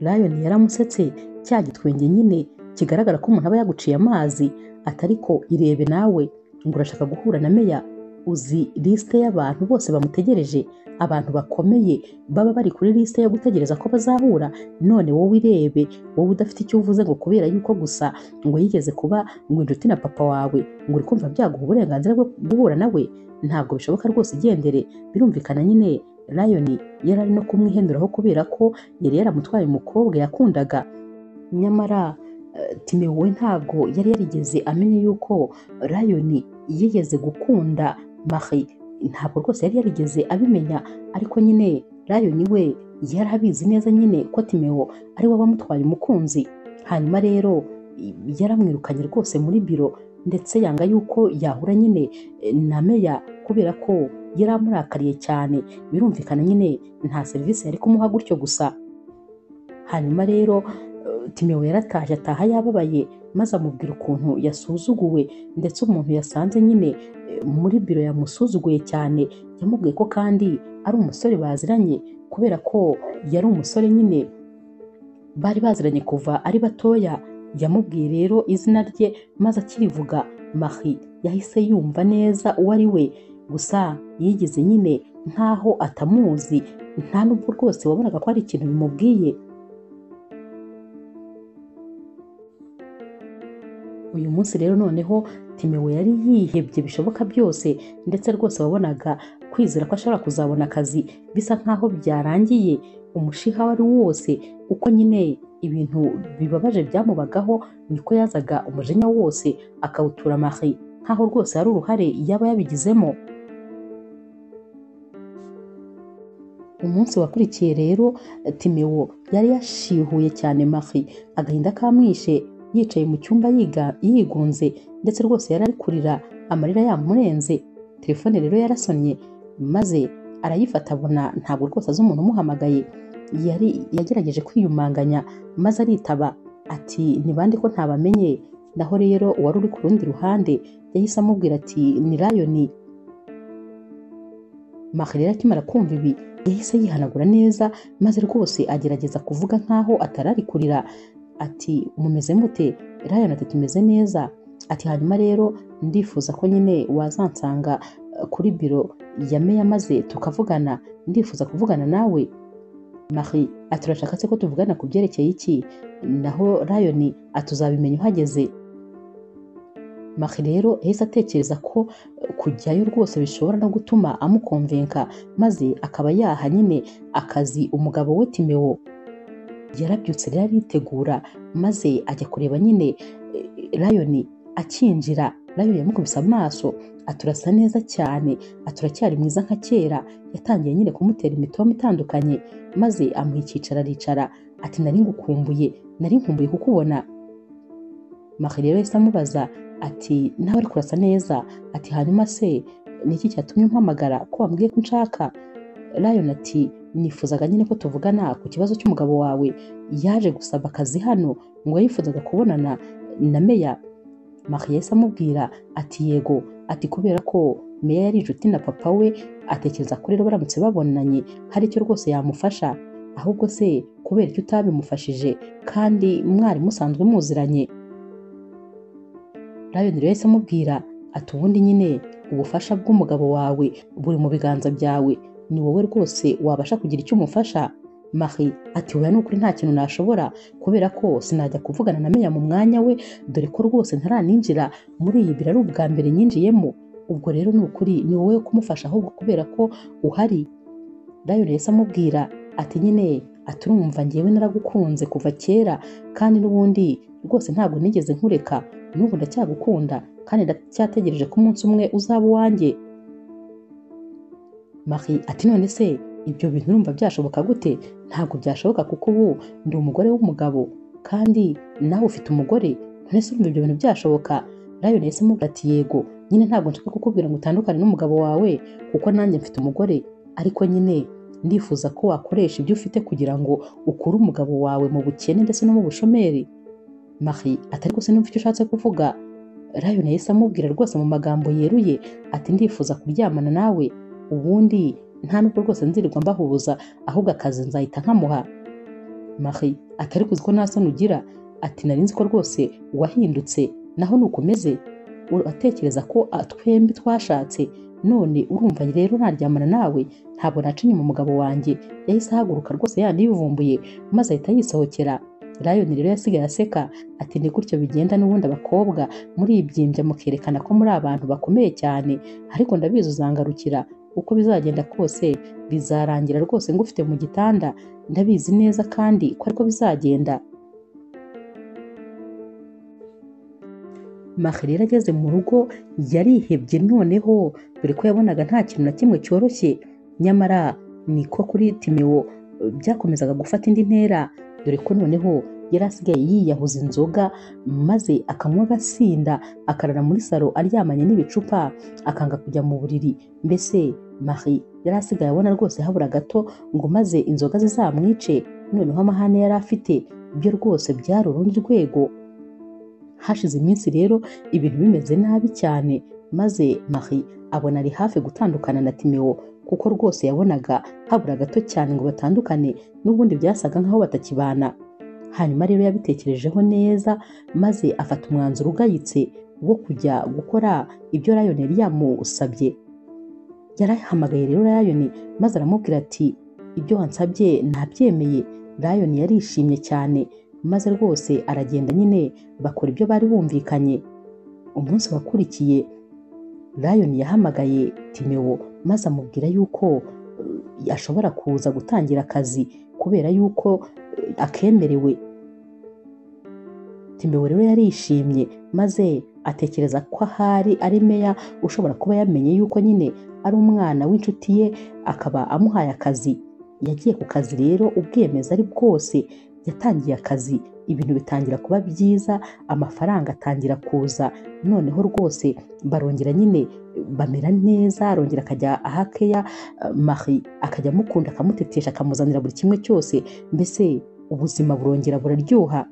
Lion yaramusetse cya gitwenge nyine kigaragara ko umuntu aba yaguciye amazi. Atariko irebe nawe ngo urashaka guhura na meya, uzi liste y'abantu bose bamutegereje, abantu bakomeye baba bari kuri liste yo gutegereza ko bazahura. None wowe irebe, wowe udafite icyo uvuze ngo kubera yuko gusa ngo yigeze kuba ngo inshuti na papa wawe ngo uri kumva byaguha uburenganzira bwo guhura nawe? Ntabwo bishoboka rwose, igendere. Birumvikana nyine Lion yari ari no kumwihenduraho kubera ko yari yaramutwaye umukobwa yakundaga. Nyamara Timewo ntabwo yari yarigeze amenya yuko Lion yigeze gukunda Marie, ntabwo rwose yari yarigeze abimenya. Ariko nyine Lion we yari abizi neza nyine ko Timewo ari we wamutwaye umukunzi. Hanyuma rero yaramwirukanye rwose muri biro ndetse yanga yuko yahura nyine na meya kubera ko yari amurakariye cyane. Birumvikana nyine nta serivisi yari kumuha gutyo gusa. Hanyuma rero Timewo yaratashye ataha yababaye maze amubwira ukuntu yasuzuguwe ndetse umuntu yasanze nyine muri biro yamusuzuguye cyane, yamubwiye ko kandi ari umusore baziranye kubera ko yari umusore nyine bari baziranye kuva ari batoya. Yamubwiye rero izina rye maze akirivuga Marie yahise yumva neza uwo ari we, gusa yigeze nyine nkaho atamuzi, nta nubwo rwose wabonaga ko ari ikintu bimubwiye. Uyu munsi rero noneho Timewo yari yihebye bishoboka byose, ndetse rwose wabonaga kwizera ko ashobora kuzabona akazi bisa nkaho byarangiye. Umushiha wari wose uko nyine ibintu bibabaje byamubagaho, niko yazaga umujinya wose akawutura Marie nkaho rwose hari uruhare yaba yabigizemo. Umunsi wakurikiye rero Timewo yari yashihuye cyane Marie, agahinda kamwishe, yicaye mu cyumba yigunze ndetse rwose yari ari kurira amarira yamurenze. Telefone rero yarasonnye maze arayifata abona ntabwo rwose azi umuntu umuhamagaye. Yagerageje kwiyumanganya maze aritaba ati ni bande ko ntabamenye. Naho rero uwari uri ku rundi ruhande yahise amubwira ati ni Lion. Marie rero akimara kumva ibi yahise yihanagura neza maze rwose agerageza kuvuga nkaho atarari kurira ati mumeze mute? Lion ati tumeze neza. Ati hanyuma rero ndifuza ko nyine wazansanga kuri biro ya meya maze tukavugana, ndifuza kuvugana nawe. Marie ati urashaka se ko tuvugana ku byerekeye iki? Naho Lion ati uzabimenya uhageze. Marie rero yahise atekereza ko kujyayo rwose bishobora no gutuma amukonvenka maze akaba yaha nyine akazi umugabo we Timewo. Yarabyutse rero aritegura maze ajya kureba nyine Lion akinjira. Lion yamukubise amaso aturasa neza cyane, aturacyari mwiza nka kera. Yatangiye nyine kumutera imitoma itandukanye maze amuha icyicaro aricara. Ati nari nkumbuye kukubona. Marie rero yahise amubaza ati nawe ari kurasa neza? Ati hanyuma se ni iki cyatumye umpamagara ko wambwiye ko nshaka? Lion ati nifuzaga nyine ko tuvugana ku kibazo cy'umugabo wawe, yaje gusaba akazi hano ngo yifuzaga kubonana na meya. Marie yahise amubwira ati yego. Ati kubera ko meya yari inshuti na papa we, atekereza ko rero baramutse babonanye hari icyo rwose yamufasha. Ahubwo se kubera icyo utabimufashije kandi mwari musanzwe muziranye? Lion rero yahise amubwira ati ubundi nyine ubufasha bw'umugabo wawe buri mu biganza byawe, ni wowe rwose wabasha kugira icyo umufasha. Marie ati oya nukuri nta kintu nashobora, kubera ko sinajya kuvugana na meya mu mwanya we, dore ko rwose ntaraninjira muri iyi biro, ari ubwa mbere nyinjiyemo. Ubwo rero nukuri ni wowe kumufasha ahubwo kubera ko uhari. Lion yahise amubwira ati nyine aturumva njyewe naragukunze kuva kera kandi n'ubundi rwose ntabwo nigeze nkureka, n'ubu ndacyagukunda kandi ndacyategereje ko umunsi umwe uzaba uwanjye. Marie ati none se ibyo bintu urumva byashoboka gute? Ntabwo byashoboka kuko ubu ndi umugore w'umugabo kandi nawe ufite umugore, none se urumva ibyo bintu byashoboka? Lion yahise amubwira ati yego, nyine ntabwo nshaka kukubwira ngo utandukane n'umugabo wawe kuko nanjye mfite umugore, ariko nyine ndifuza ko wakoresha ibyo ufite kugira ngo ukure umugabo wawe mu bukene ndetse no mu bushomeri. Marie ati ariko se numva icyo ushatse kuvuga? Lion yahise amubwira rwose mu magambo yeruye ati ndifuza kuryamana nawe, ubundi nta nubwo rwose nzirirwa mbahubuza, ahubwo akazi nzahita nkamuha. Marie ati ariko uzi ko nta soni ugira? Ati nari nzi ko rwose wahindutse, naho nukomeze uratekereza ko twembi twashatse, none urumva rero naryamana nawe? Ntabwo naca inyuma umugabo wanjye. Yahise ahaguruka rwose yanivumbuye maze ahita yisohokera. Lion rero yasigaye aseka ati ni gutyo bigenda n'ubundi abakobwa muribyimbya mukerekana ko muri abantu bakomeye cyane, ariko ndabizi uzangarukira. Uko bizagenda kose bizarangira rwose ngufite mu gitanda, ndabizi neza kandi ko ariko bizagenda. Marie rero ageze mu rugo yarihebye noneho, dore ko yabonaga nta kintu na kimwe cyoroshye. Nyamara niko kuri Timewo byakomezaga gufata indi ntera, dore ko noneho yari asigaye yiyahuza inzoga maze akanywa agasinda, akarara muri salo aryamanye n'ibicupa, akanga kujya mu buriri. Mbese Marie yari asigaye abona rwose habura gato ngo maze inzoga zizamwice. noneho amahane yari afite byo rwose byari urundi rwego. Hashize iminsi rero ibintu bimeze nabi cyane, maze Marie abona ari hafi gutandukana na Timéo kuko rwose yabonaga habura gato cyane ngo batandukane, n'ubundi byasaga nkaho batakibana. Hanyuma rero yabitekerejeho neza maze afata umwanzuro ugayitse wo kujya gukora ibyo Lion yari yamusabye. Yarahamagaye rero Lion maze aramubwira ati ibyo wansabye nabyemeye. Lion yarishimye cyane maze rwose aragenda nyine bakora ibyo bari bumvikanye. Umunsi wakurikiye Lion yahamagaye Timéo maze amubwira yuko ashobora kuza gutangira akazi kubera yuko akemerewe. Timéo rero yarishimye maze atekereza ko ahari ari meya ushobora kuba yamenye yuko nyine ari umwana w'inshuti ye akaba amuhaye akazi. Yagiye ku kazi rero ubwiyemeza ari bwose, yatangiye akazi ibintu bitangira kuba byiza, amafaranga atangira kuza, noneho rwose barongera nyine bamera neza, arongera akajya ahakeya Marie akajya amukunda akamutetesha akamuzanira buri kimwe cyose, mbese ubuzima burongera buraryoha.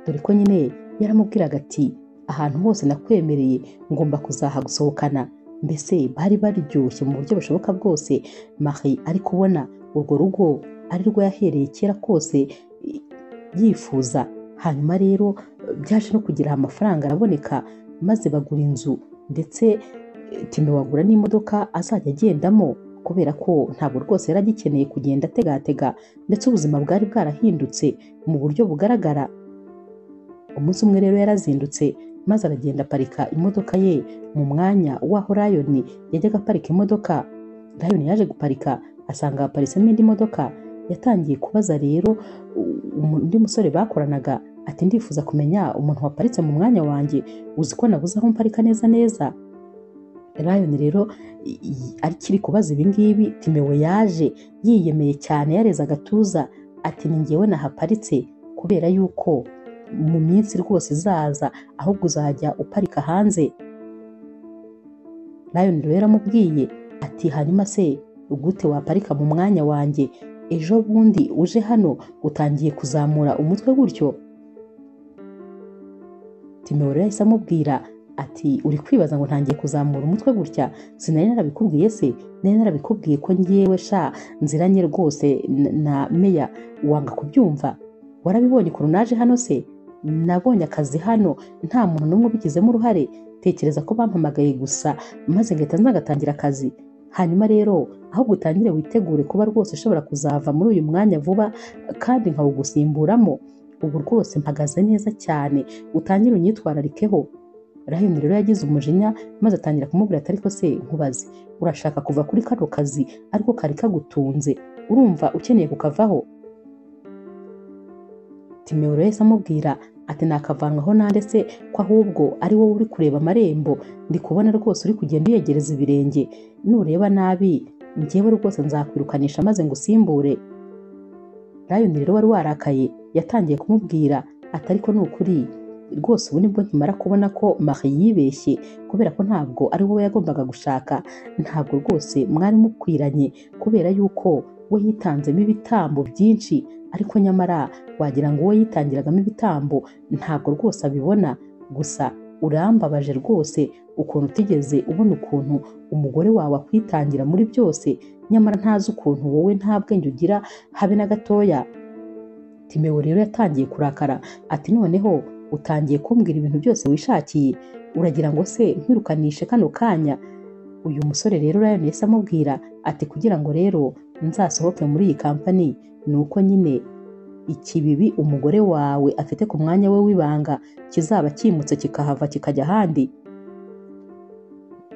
Dore ko nyine yaramubwiraga ati ahantu hose nakwemereye ngomba kuzahagusohokana, mbese bari baryoshye mu buryo bushoboka bwose. Marie ari kubona urwo rugo ari rwo yahereye kera kose yifuza. Hanyuma rero byaje no kugira amafaranga araboneka maze bagura inzu, ndetse Timéo agura n'imodoka azajya agendamo kubera ko ntabwo rwose yari agikeneye kugenda ategatega, ndetse ubuzima bwari bwarahindutse mu buryo bugaragara. Umunsi umwe rero yarazindutse maze aragenda aparika imodoka ye mu mwanya w'aho Lion yajyaga aparika imodoka. Lion yaje guparika asanga haparitsemo indi modoka. Yatangiye kubaza rero undi musore bakoranaga ati ndifuza kumenya umuntu waparitse mu mwanya wanjye, uzi ko nabuze aho mparika neza neza. Lion rero akiri kubaza ibi ngibi, Timéo yaje yiyemeye cyane yareza agatuza ati ni njyewe nahaparitse kubera yuko mu minsi rwose izaza ahubwo uzajya uparika hanze. Lion rero yaramubwiye ati hanyuma se gute waparika mu mwanya wanjye, ejo bundi uje hano utangiye kuzamura umutwe gutyo? Timéo rero yahise amubwira ati uri kwibaza ngo ntangiye kuzamura umutwe gutya? Sinari narabikubwiye se? Nari narabikubwiye ko ngewe sha nziranye rwose na meya, wanga kubyumva? Warabibonye ukuntu naje hano se? Nabonye akazi hano nta muntu n'umwe ubigizemo uruhare. Tekereza ko bampamagaye gusa maze ngahita nzagatangira akazi. Hanyuma rero ahubwo utangire witegure kuba rwose ushobora kuzava muri uyu mwanya vuba kandi nkawugusimburamo. Ubu rwose mpagaze neza cyane, utangire unyitwararikeho. Lion rero yagize umujinya maze atangira kumubwira ati ariko se nkubaze, urashaka kuva kuri kano kazi ariko kari kagutunze? Urumva ukeneye kukavaho? Timéo rero yahise amubwira ati nakavanwaho nande se ko ahubwo ari wowe uri kureba amarembo? Ndi kubona rwose uri kugenda uyegereza ibirenge, nureba nabi njyewe rwose nzakwirukanisha maze ngusimbure. Lion rero wari warakaye yatangiye kumubwira ati ariko ni ukuri rwose ubu nibwo nkimara kubona ko Marie yibeshye, kubera ko ntabwo ari wowe yagombaga gushaka, ntabwo rwose mwari mukwiranye, kubera yuko we yitanzemo ibitambo byinshi, ariko nyamara wagira ngo uwo yitangiragamo ibitambo ntabwo rwose abibona. Gusa urambabaje rwose ukuntu utigeze ubona ukuntu umugore wawe akwitangira muri byose, nyamara ntazi ukuntu wowe nta bwenge ugira habe na gatoya. Timéo rero yatangiye kurakara ati noneho utangiye kumbwira ibintu byose wishakiye, uragira ngo se nkwirukanishe kano kanya? Uyu musore rero Lion yahise amubwira ati kugira ngo rero nzasohoke muri iyi kampani ni uko nyine ikibibi umugore wawe afite ku mwanya we w'ibanga kizaba kimutse kikahava kikajya ahandi.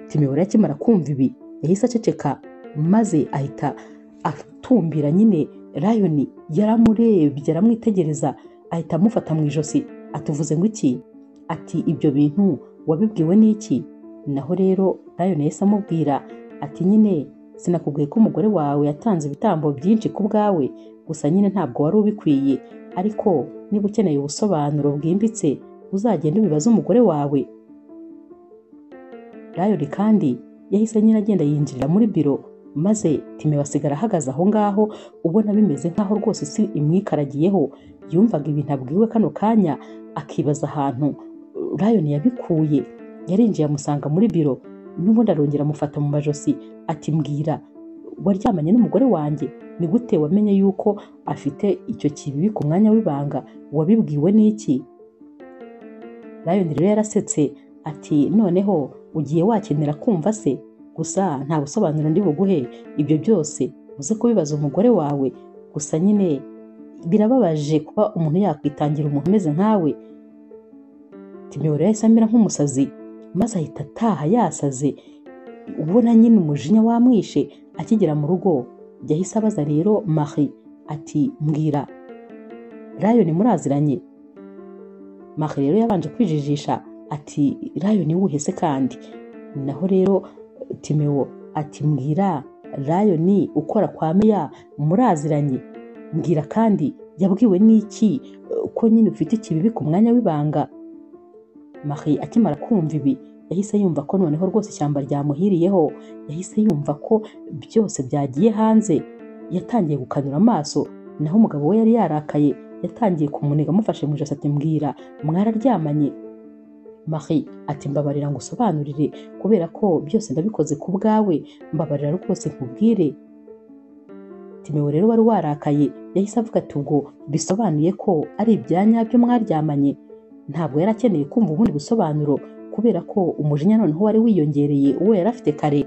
Timéo akimara kumva ibi yahise aceceka maze ahita atumbira nyine. Lion yaramurebye aramwitegereza ahita amufata mu ijosi atuvuze ngo iki? Ati ibyo bintu wabibwiwe n'iki? Naho rero Lion yahise amubwira ati nyine sinakubwiye ko umugore wawe yatanze ibitambo byinshi ku bwawe, gusa nyine ntabwo wari ubikwiye, ariko niba ukeneye ubusobanuro bwimbitse uzagenda ubibaza umugore wawe. Lion kandi yahise nyine agenda yinjirira muri biro maze Timewo asigara ahagaze aho ngaho ubona bimeze nk'aho rwose isi imwikaragiyeho. Yumvaga ibintu abwiwe kano kanya akibaza ahantu Lion yabikuye. Yarinjiye amusanga muri biro, n'ubundi arongera amufata mu majosi ati mbwira, waryamanye n'umugore wanjye? Ni gute wamenye yuko afite icyo kibibi ku mwanya w'ibanga? Wabibwiwe n'iki? Lion rero yarasetse ati noneho ugiye wakenera kumva se? Gusa nta busobanuro ndi buguhe, ibyo byose uze kubibaza umugore wawe. Gusa nyine birababaje kuba umuntu yakwitangira umuntu umeze nkawe. Timewo rero yahise amera nk'umusazi maze ahita ataha yasaze, ubona nyine umujinya wamwishe. Akigera mu rugo yahise abaza rero Marie ati mbwira, Lion muraziranye? Marie rero yabanje kwijijisha ati Lion wuhe se kandi? Naho rero Timewo ati mbwira, Lion ukora kwa meya muraziranye? Mbwira kandi yabwiwe n'iki ko nyine ufite ikibibi ku mwanya w'ibanga? Marie akimara kumva ibi yahise yumva ko noneho rwose ishyamba ryamuhiriyeho. Yahise yumva ko byose byagiye hanze. Yatangiye gukanura amaso, naho umugabo we yari yarakaye yatangiye kumuniga amufashe mu ijosi ati mbwira, mwararyamanye? Marie ati mbabarira ngo usobanurire, kubera ko byose ndabikoze ku bwawe, mbabarira rwose nkubwire. Timewo rero wari warakaye yahise avuga ati ubwo bisobanuye ko ari ibyanyabyo mwaryamanye? Ntabwo yari akeneye kumva ubundi busobanuro, kubera ko umujinya noneho wari wiyongereye uwo yari afite kare.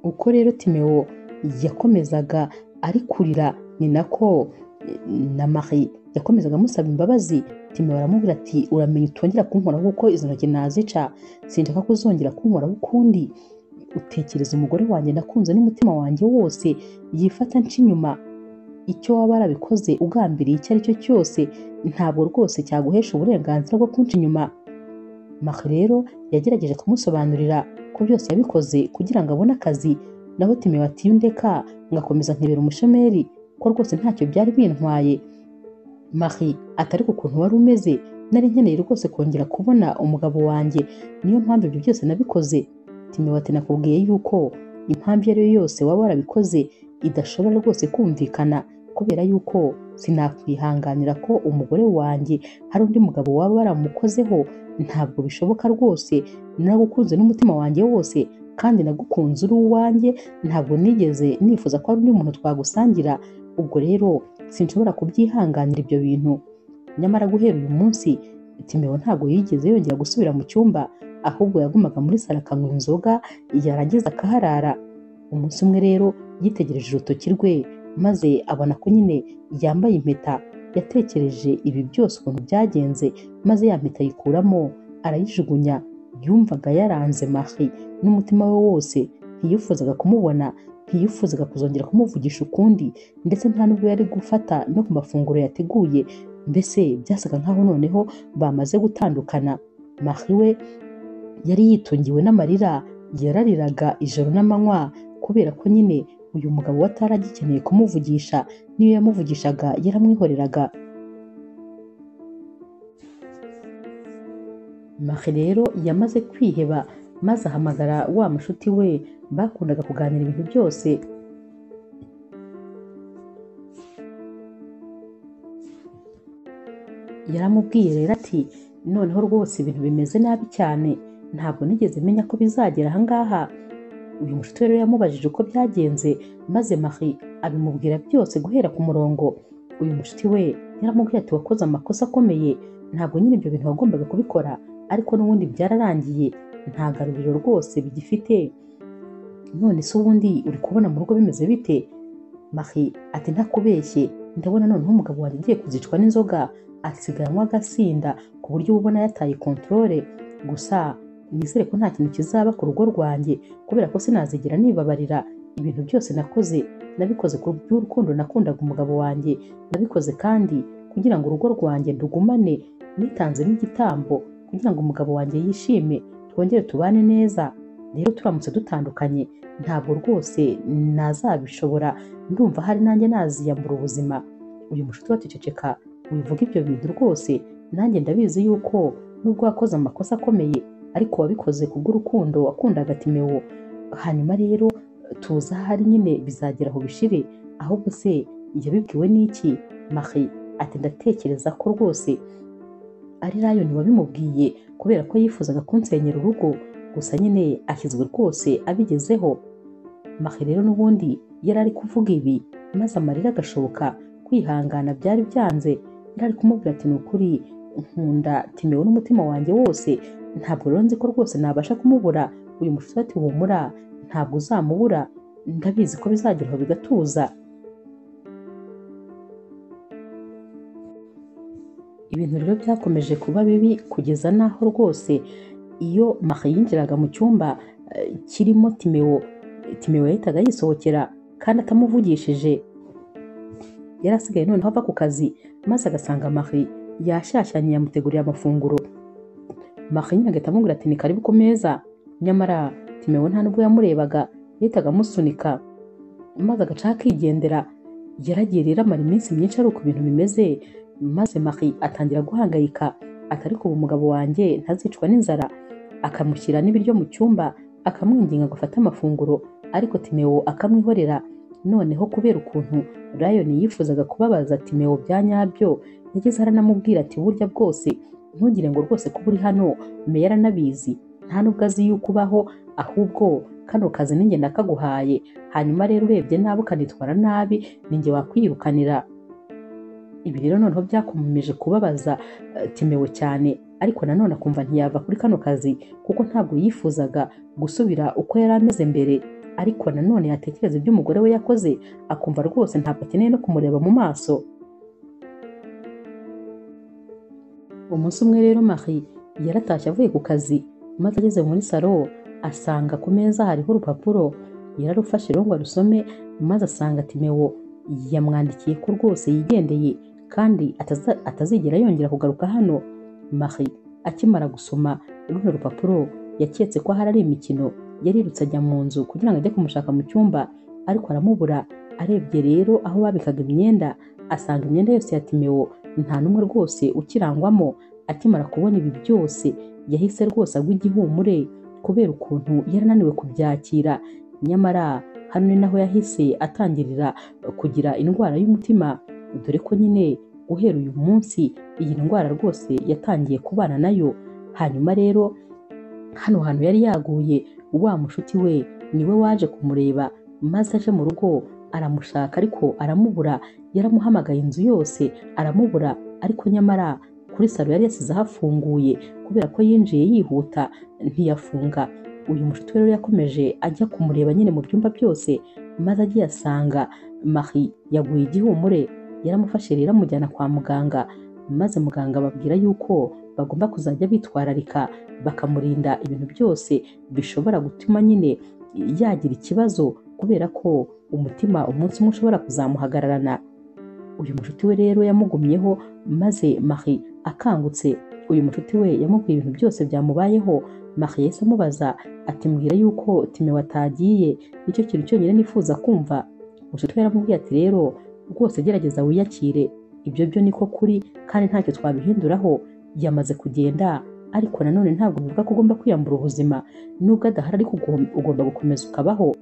Uko rero Timewo yakomezaga ari kurira, ni nako na Marie yakomezaga amusaba imbabazi. Timewo aramubwira ati uramenye utongera kunkoraho kuko izo ntoki nazica, sinshaka kuzongera kunkoraho ukundi. Utekereza umugore wanjye nakunze n'umutima wanjye wose yifata nca inyuma. Icyo waba warabikoze ugambiriye icyo ari cyo cyose ntabwo rwose cyaguhesha uburenganzira bwo kunca inyuma. Marie rero yagerageje kumusobanurira ko byose yabikoze kugira ngo abone akazi. Naho Timewo ati ndeka ngakomeza nkibera umushomeri ko rwose ntacyo byari bintwaye. Marie atari ku kuntu wari umeze, nari nkeneye rwose kongera kubona umugabo wanjye, niyo mpamvu ibyo byose nabikoze. Timewo ati nakubwiye yuko impamvu iyo ari yo yose waba warabikoze idashobora rwose kumvikana, kubera yuko sinakwihanganira ko umugore wanjye hari undi mugabo waba waramukozeho. Ntabwo bishoboka rwose, nagukunze n'umutima wanjye wose kandi nagukunze uri uwanjye, ntabwo nigeze nifuza ko hari undi muntu twagusangira. Ubwo rero sinshobora kubyihanganira ibyo bintu. Nyamara guhera uyu munsi Timewo ntabwo yigeze yongera gusubira mu cyumba, ahubwo yagumaga muri salo akanywa inzoga yarangiza akaharara. Umunsi umwe rero yitegereje urutoki rwe maze abona ko nyine yambaye impeta. Yatekereje ibi byose ukuntu byagenze, maze ya mpeta ayikuramo arayijugunya. Yumvaga yaranze Marie n'umutima we wose, ntiyifuzaga kumubona, ntiyifuzaga kuzongera kumuvugisha ukundi, ndetse nta nubwo yari gufata no ku mafunguro yateguye. Mbese byasaga nkaho noneho bamaze gutandukana. Marie we yari yitungiwe n'amarira, yarariraga ijoro n'amanywa, kubera ko nyine uyu mugabo we ataragikeneye kumuvugisha, niyo yamuvugishaga yaramwihoreraga. Marie rero yamaze kwiheba, maze ahamagara wa mushuti we bakundaga kuganira ibintu byose. Yaramubwiye rero ati noneho rwose ibintu bimeze nabi cyane, ntabwo nigeze menya ko bizagera ahangaha. Uyu mushuti rero yamubajije uko byagenze, maze Marie abimubwira byose guhera ku murongo. Uyu mushuti we yaramubwiye ati wakoze amakosa akomeye, ntabwo nyine ibyo bintu wagombaga kubikora, ariko n'ubundi byararangiye, nta garuriro rwose bigifite. None se ubundi uri kubona mu rugo bimeze bite? Marie ati ntakubeshye, ndabona noneho umugabo wanjye agiye kuzicwa n'inzoga, asigaye anywa agasinda ku buryo ubona yataye kontrole. Gusa nizere ko nta kintu kizaba ku rugo rwanjye, kubera ko sinazigera nibabarira. Ibintu byose nakoze nabikoze ku by'urukundo nakundaga umugabo wanjye, nabikoze kandi kugira ngo urugo rwanjye ndugumane, nitanze n'igitambo kugira ngo umugabo wanjye yishime, twongere tubane neza. Rero turamutse dutandukanye ntabwo rwose nazabishobora, ndumva hari nanjye naziyambura ubuzima. Uyu mushuti we ati ceceka wivuga ibyo bintu rwose, nanjye ndabizi yuko nubwo wakoze amakosa akomeye ariko wabikoze kubw'urukundo wakundaga Timewo. Hanyuma rero tuza ahari nyine bizagera aho bishire, ahubwo se yabibwiwe n'iki? Marie ati ndatekereza ko rwose ari Lion wabimubwiye kubera ko yifuzaga kunsenyera urugo, gusa nyine ashyizwe rwose abigezeho. Marie rero n'ubundi yari ari kuvuga ibi maze amarira agashoboka, kwihangana byari byanze. Yari ari kumubwira ati ni ukuri nkunda Timewo n'umutima wanjye wose, ntabwo rero nzi ko rwose nabasha kumubura. Uyu mushuti ati humura, ntabwo uzamubura, ndabizi ko bizageraho bigatuza. Ibintu rero byakomeje kuba bibi kugeza naho rwose iyo Marie yinjiraga mu cyumba kirimo Timewo yahitaga yisohokera kandi atamuvugishije. Yari asigaye noneho ava ku kazi maze agasanga Marie yashyashyanye yamuteguriye amafunguro. Marie nyine agahita amubwira ati ni karibu ku meza, nyamara Timewo nta nubwo yamurebaga, yahitaga amusunika maze agaca akigendera. Yaragiye rero amara iminsi myinshi ari uko ibintu bimeze, maze Marie atangira guhangayika ati ariko ubu umugabo wanjye ntazicwa n'inzara. Akamushyira n'ibiryo mu cyumba, akamwinginga ngo afate amafunguro, ariko Timewo akamwihorera. Noneho kubera ukuntu Lion yifuzaga kubabaza Timewo bya nyabyo, yageze aranamubwira ati burya bwose ntugire ngo rwose kuba uri hano meya aranabizi, nta nubwo azi yuko ubaho, ahubwo kano kazi ninjye nakaguhaye. Hanyuma rero urebye nabi ukanitwara nabi ninjye wakwirukanira. Ibi rero noneho byakomeje kubabaza Timewo cyane, ariko nanone akumva ntiyava kuri kano kazi kuko ntabwo yifuzaga gusubira uko yari ameze mbere. Ariko nanone yatekereza ibyo umugore we yakoze, akumva rwose ntabwo akeneye no kumureba mu maso. Umunsi umwe rero Marie yaratashye avuye ku kazi, maze ageze muri salo asanga ku meza hariho urupapuro. Yararufashe rero ngo arusome, maze asanga Timewo yamwandikiye ko rwose yigendeye kandi atazigera yongera kugaruka hano. Marie akimara gusoma runo rupapuro yaketse ko hari ari imikino. Yarirutse ajya mu nzu kugira ngo ajye kumushaka mu cyumba, ariko aramubura. Arebye rero aho babikaga imyenda, asanga imyenda yose ya Timewo nta n'umwe rwose ukirangwamo. Akimara kubona ibi byose yahise rwose agwa igihumure kubera ukuntu yarananiwe kubyakira. Nyamara hano ni naho yahise atangirira kugira indwara y'umutima, dore ko nyine guhera uyu munsi iyi ndwara rwose yatangiye kubana nayo. Hanyuma rero hano hantu yari yaguye, wa mushuti we niwe waje kumureba, maze aje mu rugo aramushaka ariko aramubura. Yaramuhamagaye inzu yose aramubura, ariko nyamara kuri salo yari yasize hafunguye kubera ko yinjiye yihuta ntiyafunga. Uyu mushuti rero yakomeje ajya kumureba nyine mu byumba byose, maze agiye asanga Marie yaguye igihumure. Yaramufashe rero amujyana kwa muganga, maze muganga ababwira yuko bagomba kuzajya bitwararika bakamurinda ibintu byose bishobora gutuma nyine yagira ikibazo, kubera ko umutima umunsi umwe ushobora kuzamuhagararana. Uyu mushuti we rero yamugumyeho, maze Marie akangutse uyu mushuti we yamubwiye ibintu byose byamubayeho. Marie yahise amubaza ati mbwira yuko Timewo atagiye, nicyo kintu cyonyine nifuza kumva. Mushuti we yaramubwiye ati rero rwose gerageza wiyakire, ibyo byo niko kuri kandi ntacyo twabihinduraho. Yamaze kugenda, ariko nanone ntabwo bivuga ko ugomba kwiyambura ubuzima. Nubwo adahari ariko ugomba gukomeza ukabaho.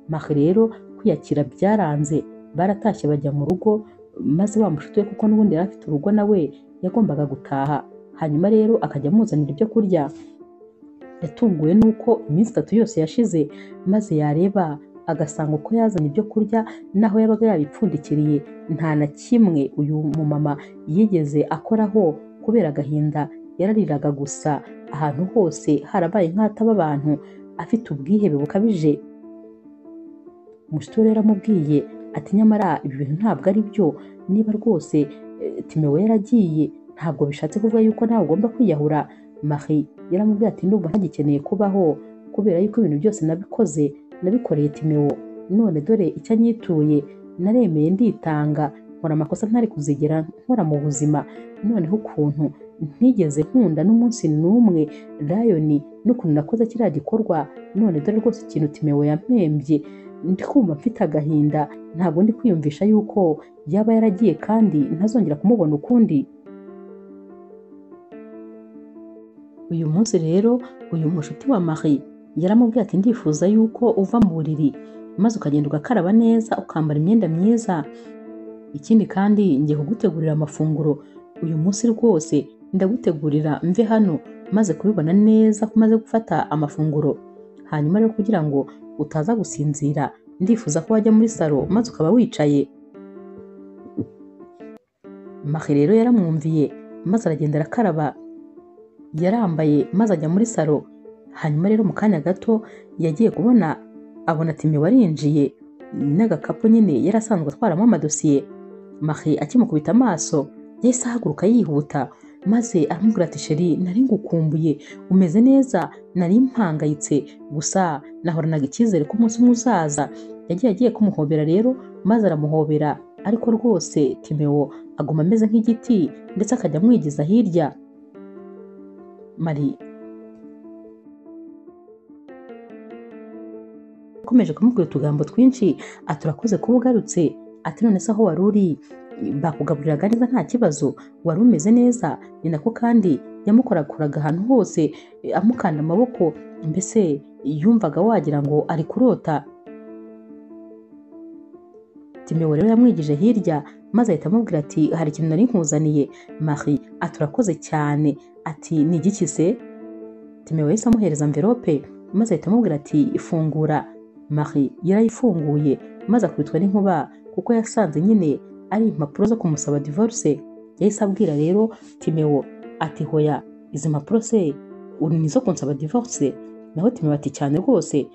Marie rero kwiyakira byaranze, baratashye bajya mu rugo, maze wa mushuti we kuko n'ubundi yari afite urugo nawe yagombaga gutaha. Hanyuma rero akajya amuzanira ibyo kurya. Yatunguwe nuko iminsi 3 yose yashize, maze yareba agasanga uko yazanye ibyo kurya naho yabaga yabipfundikiriye nta na kimwe uyu mumama yigeze akoraho kubera agahinda. Yarariraga gusa, ahantu hose harabaye nk'ataba abantu, afite ubwihebe bukabije. Umushuti rero amubwiye ati nyamara ibi bintu ntabwo ari byo, niba rwose Timewo yaragiye ntabwo bishatse kuvuga yuko nawe ugomba kwiyahura. Marie yaramubwiye ati ndumva ntagikeneye kubaho kubera yuko ibintu byose nabikoreye Timewo, none dore icyo anyituye, naremeye nditanga, nkora amakosa ntari kuzigera nkora mu buzima. Noneho ukuntu ntigeze nkunda n'umunsi n'umwe Lion, n'ukuntu nakoze kiriya gikorwa, none dore rwose ikintu Timewo yampembye. Ndi kumva mfite agahinda, ntabwo ndi kwiyumvisha yuko yaba yaragiye kandi ntazongera kumubona ukundi. Uyu munsi rero uyu mushuti wa Marie yaramubwiye ati ndifuza yuko uva mu buriri maze ukagenda ugakaraba neza ukambara imyenda myiza, ikindi kandi ngiye kugutegurira amafunguro uyu munsi rwose ndagutegurira mve hano maze kubibona neza ko umaze gufata amafunguro, hanyuma rero kugira ngo utaza gusinzira ndifuza ko wajya muri salo maze ukaba wicaye. Marie rero yaramwumviye maze aragenda arakaraba yarambaye maze ajya muri salo, hanyuma rero mu kanya gato yagiye kubona abona Timi warinjiye n'agakapu nyine yari asanzwe atwaramo amadosiye. Marie akimukubita amaso yahise ahaguruka yihuta maze aramubwira ati sheri nari ngukumbuye umeze neza, nari mpangayitse gusa nahoranaga icyizere ko umunsi umwe uzaza. Yagiye agiye kumuhobera rero maze aramuhobera ariko rwose Timeo aguma ameze nk'igiti ndetse akajya amwigiza hirya. Marie akomeje kumubwira utugambo twinshi ati urakoze kuba ugarutse, ati none se aho wari uri bakugaburiraga neza nta kibazo, wari umeze neza? Ni nako kandi yamukorakoraga ahantu hose amukanda amaboko, mbese yumvaga wagira ngo ari kurota. Timeo rero yamwigije hirya maze ahita amubwira ati hari ikintu nari nkuzaniye. Marie ati urakoze cyane, ati ni igiki se? Timeo yahise amuhereza envelope maze ahita amubwira ati ifungura. Marie yarayifunguye maze akubitwa n'inkuba kuko yasanze nyine ari impapuro zo kumusaba divorce. Yahise abwira rero Timeo ati hoya izi mpapuro se uri nizo kunsaba divorce? Naho Timeo ati cyane rwose.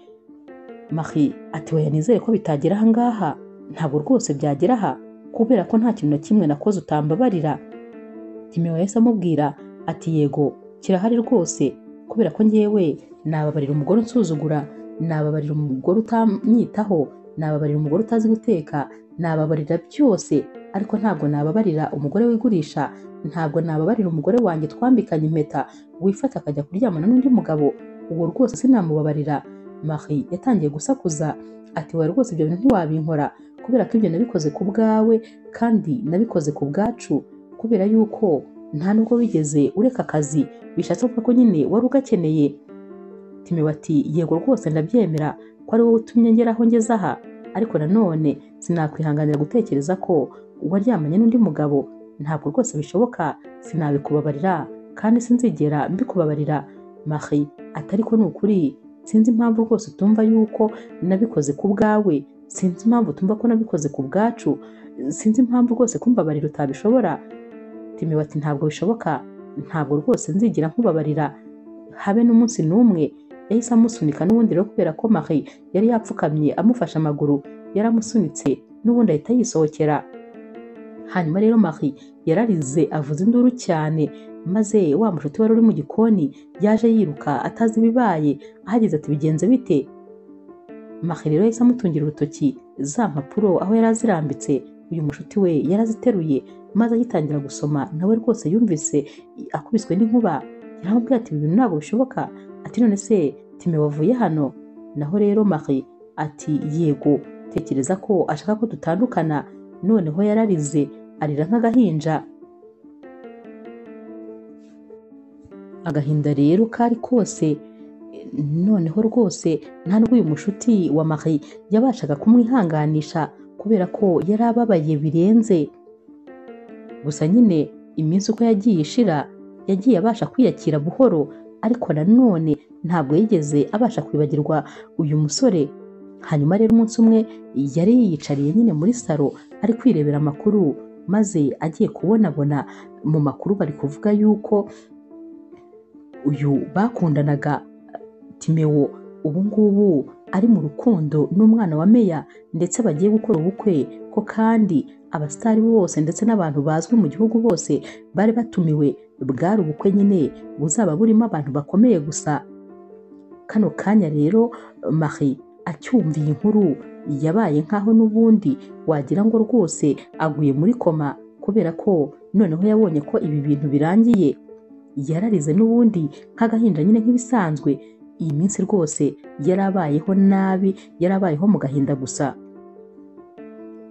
Marie ati hoya nizere ko bitagera aha ngaha, ntabwo rwose byagera aha kubera ko nta kintu na kimwe nakoze utambabarira. Timeo yahise amubwira ati yego kirahari rwose kubera ko ngewe nababarira umugore unsuzugura, nababarira umugore utamyitaho, nababarira umugore utazi guteka, nababarira byose, ariko ntabwo nababarira umugore wigurisha, ntabwo nababarira umugore wanjye twambikanye impeta wifata akajya kuryamana n'undi mugabo, uwo rwose sinamubabarira. Marie yatangiye gusakuza ati wowe rwose ibyo bintu ntiwabinkora kubera ko ibyo nabikoze ku bwawe kandi nabikoze ku bwacu, kubera yuko nta nubwo wigeze ureka akazi bishatse kuvuga ko nyine wari ugakeneye. Timeo ati yego rwose ndabyemera ko ari wowe utumye ngera aho ngeze aha, ariko nanone sinakwihanganira gutekereza ko waryamanye n'undi mugabo, ntabwo rwose bishoboka, sinabikubabarira kandi sinzigera mbikubabarira. Marie ati ariko ni ukuri sinzi impamvu rwose utumva yuko nabikoze ku bwawe, sinzi impamvu utumva ko nabikoze ku bwacu, sinzi impamvu rwose kumbabarira utabishobora. Timeo ati ntabwo bishoboka, ntabwo rwose nzigira nkubabarira habe n'umunsi n'umwe. Yahise amusunika n'ubundi rero kubera ko Marie yari yapfukamye amufashe amaguru, yaramusunitse n'ubundi ahita yisohokera. Hanyuma rero Marie yararize avuza induru cyane maze wa mushuti wari uri mu gikoni yaje yiruka atazi ibibaye, ahageze ati bigenze bite? Marie rero yahise amutungira urutoki za mpapuro aho yari azirambitse. Uyu mushuti we yaraziteruye maze agitangira gusoma nawe rwose yumvise akubiswe n'inkuba. Yaramubwiye ati ibi bintu ntabwo bishoboka, ati none se Timeo wavuye hano? Naho rero Marie ati yego tekereza ko ashaka ko dutandukana. Noneho yararize arira nk'agahinja. Agahinda rero kari kose, noneho rwose nta nubwo uyu mushuti wa Marie yabashaga kumwihanganisha kubera ko yari ababaye birenze. Gusa nyine iminsi uko yagiye ishira yagiye abasha kwiyakira buhoro, ariko nanone ntabwo yigeze abasha kwibagirwa uyu musore. Hanyuma rero umunsi umwe yari yiyicariye nyine muri salo ari kwirebera amakuru, maze agiye kubonabona mu makuru bari kuvuga yuko uyu bakundanaga Timeo ubu ngubu ari mu rukundo n'umwana wa Meya ndetse bagiye gukora ubukwe, ko kandi abasitari bose ndetse n'abantu bazwi mu gihugu bose bari batumiwe. Bwari ubukwe nyine buzaba burimo abantu bakomeye gusa. Kano kanya rero Marie acyumviye inkuru yabaye nkaho n'ubundi wagira ngo rwose aguye muri koma, kubera ko noneho yabonye ko ibi bintu birangiye. Yararize n'ubundi nk'agahinja nyine nk'ibisanzwe. Iyi minsi rwose yarabayeho nabi, yarabayeho mu gahinda gusa.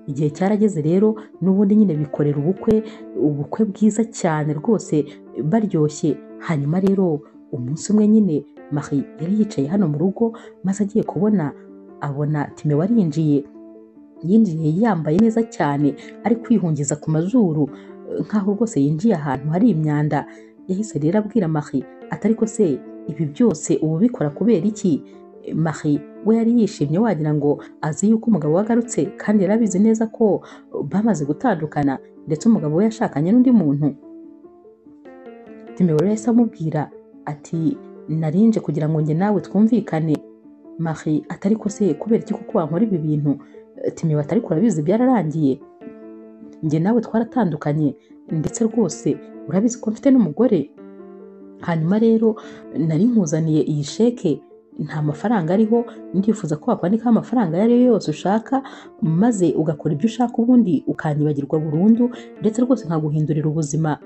Igihe cyarageze rero n'ubundi nyine bikorera ubukwe bwiza cyane rwose baryoshye. Hanyuma rero umunsi umwe nyine Marie yari yicaye hano mu rugo, maze agiye kubona abona Timewa yinjiye yambaye neza cyane, ari kwihungiza ku mazuru nk'aho rwose yinjiye ahantu hari imyanda. Yahise rero abwira Marie ati ariko se ibi byose ubu bikora kubera iki? Marie we yari yishimye wagira ngo azi yuko umugabo we agarutse, kandi yari abizi neza ko bamaze gutandukana ndetse umugabo we yashakanye n'undi muntu. Timewa yahise amubwira ati narinje kugira ngo njye nawe twumvikane. Marie ati ariko se kubera iki kuko wankora ibi bintu? Timewa ati ariko urabizi byararangiye, njye nawe twaratandukanye ndetse rwose urabizi ko mfite n'umugore. Hanyuma rero nari nkuzaniye iyi sheke, nta mafaranga ariho, ndifuza ko wakwandikaho amafaranga ayo ari yo yose ushaka, maze ugakora ibyo ushaka ubundi ukanyibagirwa burundu ndetse rwose nkaguhindurira ubuzima.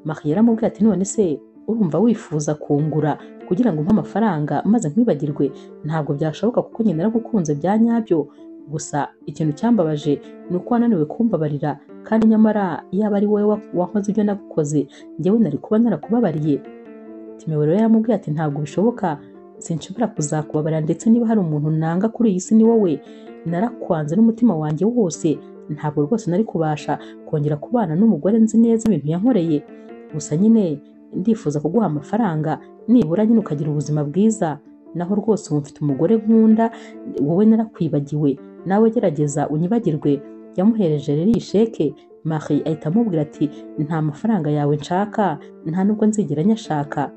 Marie yaramubwiye ati none se urumva wifuza kungura kugira ngo umpe amafaranga maze nkwibagirwe? Ntabwo byashoboka kuko njye naragukunze bya nyabyo, gusa ikintu cyambabaje ni uko wananiwe kumbabarira, kandi nyamara yaba ari wowe wakoze ibyo nagukoze njyewe nari kuba narakubabariye. Timewa rero yaramubwiye ati ntabwo bishoboka, sinshobora kuzakubabarira, ndetse niba hari umuntu nanga kuri iyi si ni wowe. Narakwanze n'umutima wanjye wose, ntabwo rwose nari kubasha kongera kubana n'umugore nzi neza ibintu yankoreye. Gusa nyine ndifuza kuguha amafaranga nibura nyine ukagira ubuzima bwiza, naho rwose ubu mfite umugore nkunda, wowe narakwibagiwe, nawe gerageza unyibagirwe. Yamuhereje rero iyi sheke. Marie ahita amubwira ati nta mafaranga yawe nshaka, nta nubwo nzigera nyashaka.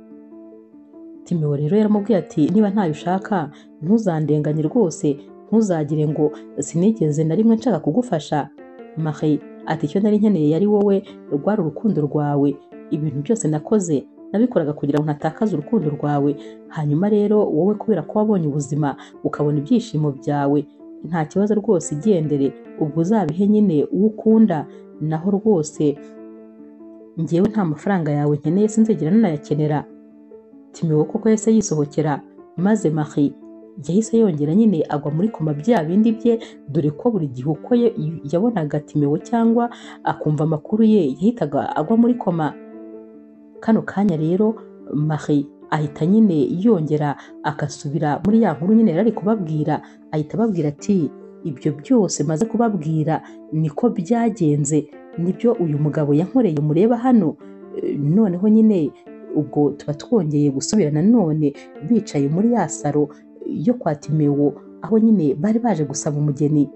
Timewa rero yaramubwiye ati niba ntayo ushaka ntuzandenganye rwose, ntuzagire ngo sinigeze na rimwe nshaka kugufasha. Marie ati icyo nari nkeneye yari wowe, rwari urukundo rwawe. Ibintu byose nakoze nabikoraga kugira ngo ntatakaze urukundo rwawe. Hanyuma rero wowe kubera ko wabonye ubuzima ukabona ibyishimo byawe, nta kibazo rwose, igendere, ubwo uzabihe nyine uwo ukunda, naho rwose njyewe nta mafaranga yawe nkeneye, sinzigera nanayakenera. Timewa koko yahise yisohokera, maze Marie yahise yongera nyine agwa muri koma bya bindi bye, dore ko buri gihe uko yabonaga Timewa cyangwa akumva amakuru ye yahitaga agwa muri koma. Kano kanya rero Marie ahita nyine yongera agasubira muri ya nkuru nyine yari kubabwira, ahita ababwira ati ibyo byose maze kubabwira niko byagenze, nibyo uyu mugabo yankoreye mureba hano. Noneho nyine ubwo tuba twongeye gusubirana none bicaye muri ya saro yo kwa Timewa, aho nyine bari baje gusaba umugeni.